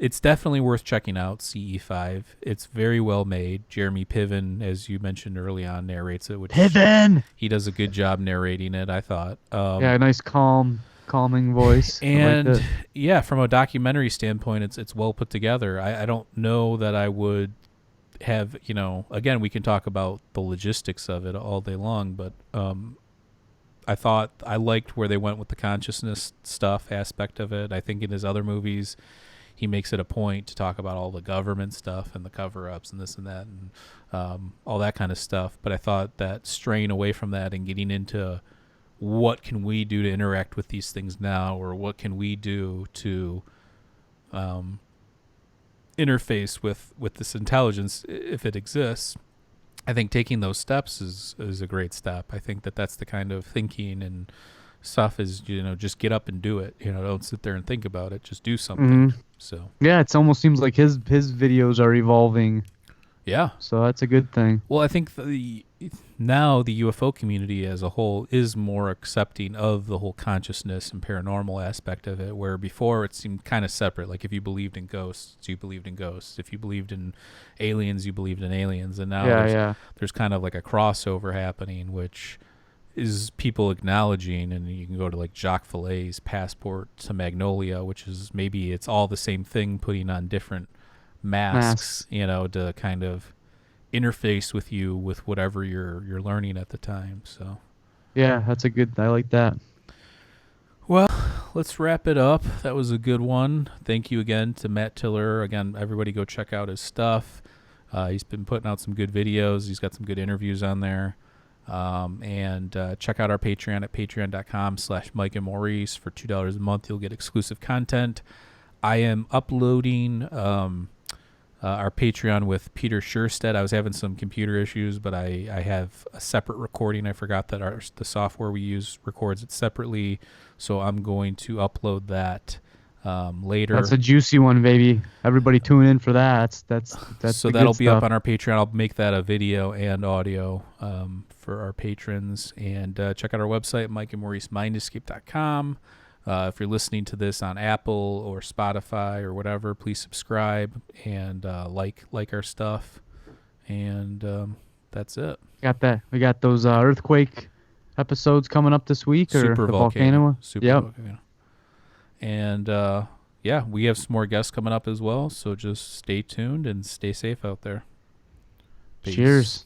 it's definitely worth checking out. CE5. It's very well made. Jeremy Piven, as you mentioned early on, narrates it. Which Piven. He does a good job narrating it, I thought. Yeah, nice calming voice. And yeah, from a documentary standpoint, it's well put together. I don't know that I would have, again, we can talk about the logistics of it all day long, but I thought I liked where they went with the consciousness stuff aspect of it. I think in his other movies, he makes it a point to talk about all the government stuff and the cover-ups and this and that and all that kind of stuff. But I thought that straying away from that and getting into what can we do to interact with these things now, or what can we do to interface with this intelligence if it exists, I think taking those steps is a great step. I think that's the kind of thinking and stuff is, just get up and do it. Don't sit there and think about it. Just do something. Mm-hmm. So yeah, it almost seems like his videos are evolving. Yeah. So that's a good thing. Well, I think now the UFO community as a whole is more accepting of the whole consciousness and paranormal aspect of it, where before it seemed kind of separate. Like if you believed in ghosts, you believed in ghosts. If you believed in aliens, you believed in aliens. And now there's kind of like a crossover happening, which is people acknowledging, and you can go to like Jacques Vallée's Passport to Magnolia, which is maybe it's all the same thing, putting on different masks, to kind of interface with you with whatever you're learning at the time. So yeah, I like that. Well, let's wrap it up. That was a good one. Thank you again to Matt Tiller. Again, everybody go check out his stuff. He's been putting out some good videos. He's got some good interviews on there. And check out our Patreon at patreon.com/Mike and Maurice. For $2 a month, you'll get exclusive content. I am uploading our Patreon with Peter Scherstedt. I was having some computer issues, but I have a separate recording. I forgot that the software we use records it separately, so I'm going to upload that later. That's a juicy one, baby. Everybody tune in for that. That's so that'll be up on our Patreon. I'll make that a video and audio for our patrons. And check out our website, mikeandmauricemindescape.com. If you're listening to this on Apple or Spotify or whatever, please subscribe and like our stuff. And that's it. Got that. We got those earthquake episodes coming up this week, or Super the volcano. Super yep. volcano. And yeah, we have some more guests coming up as well. So just stay tuned and stay safe out there. Peace. Cheers.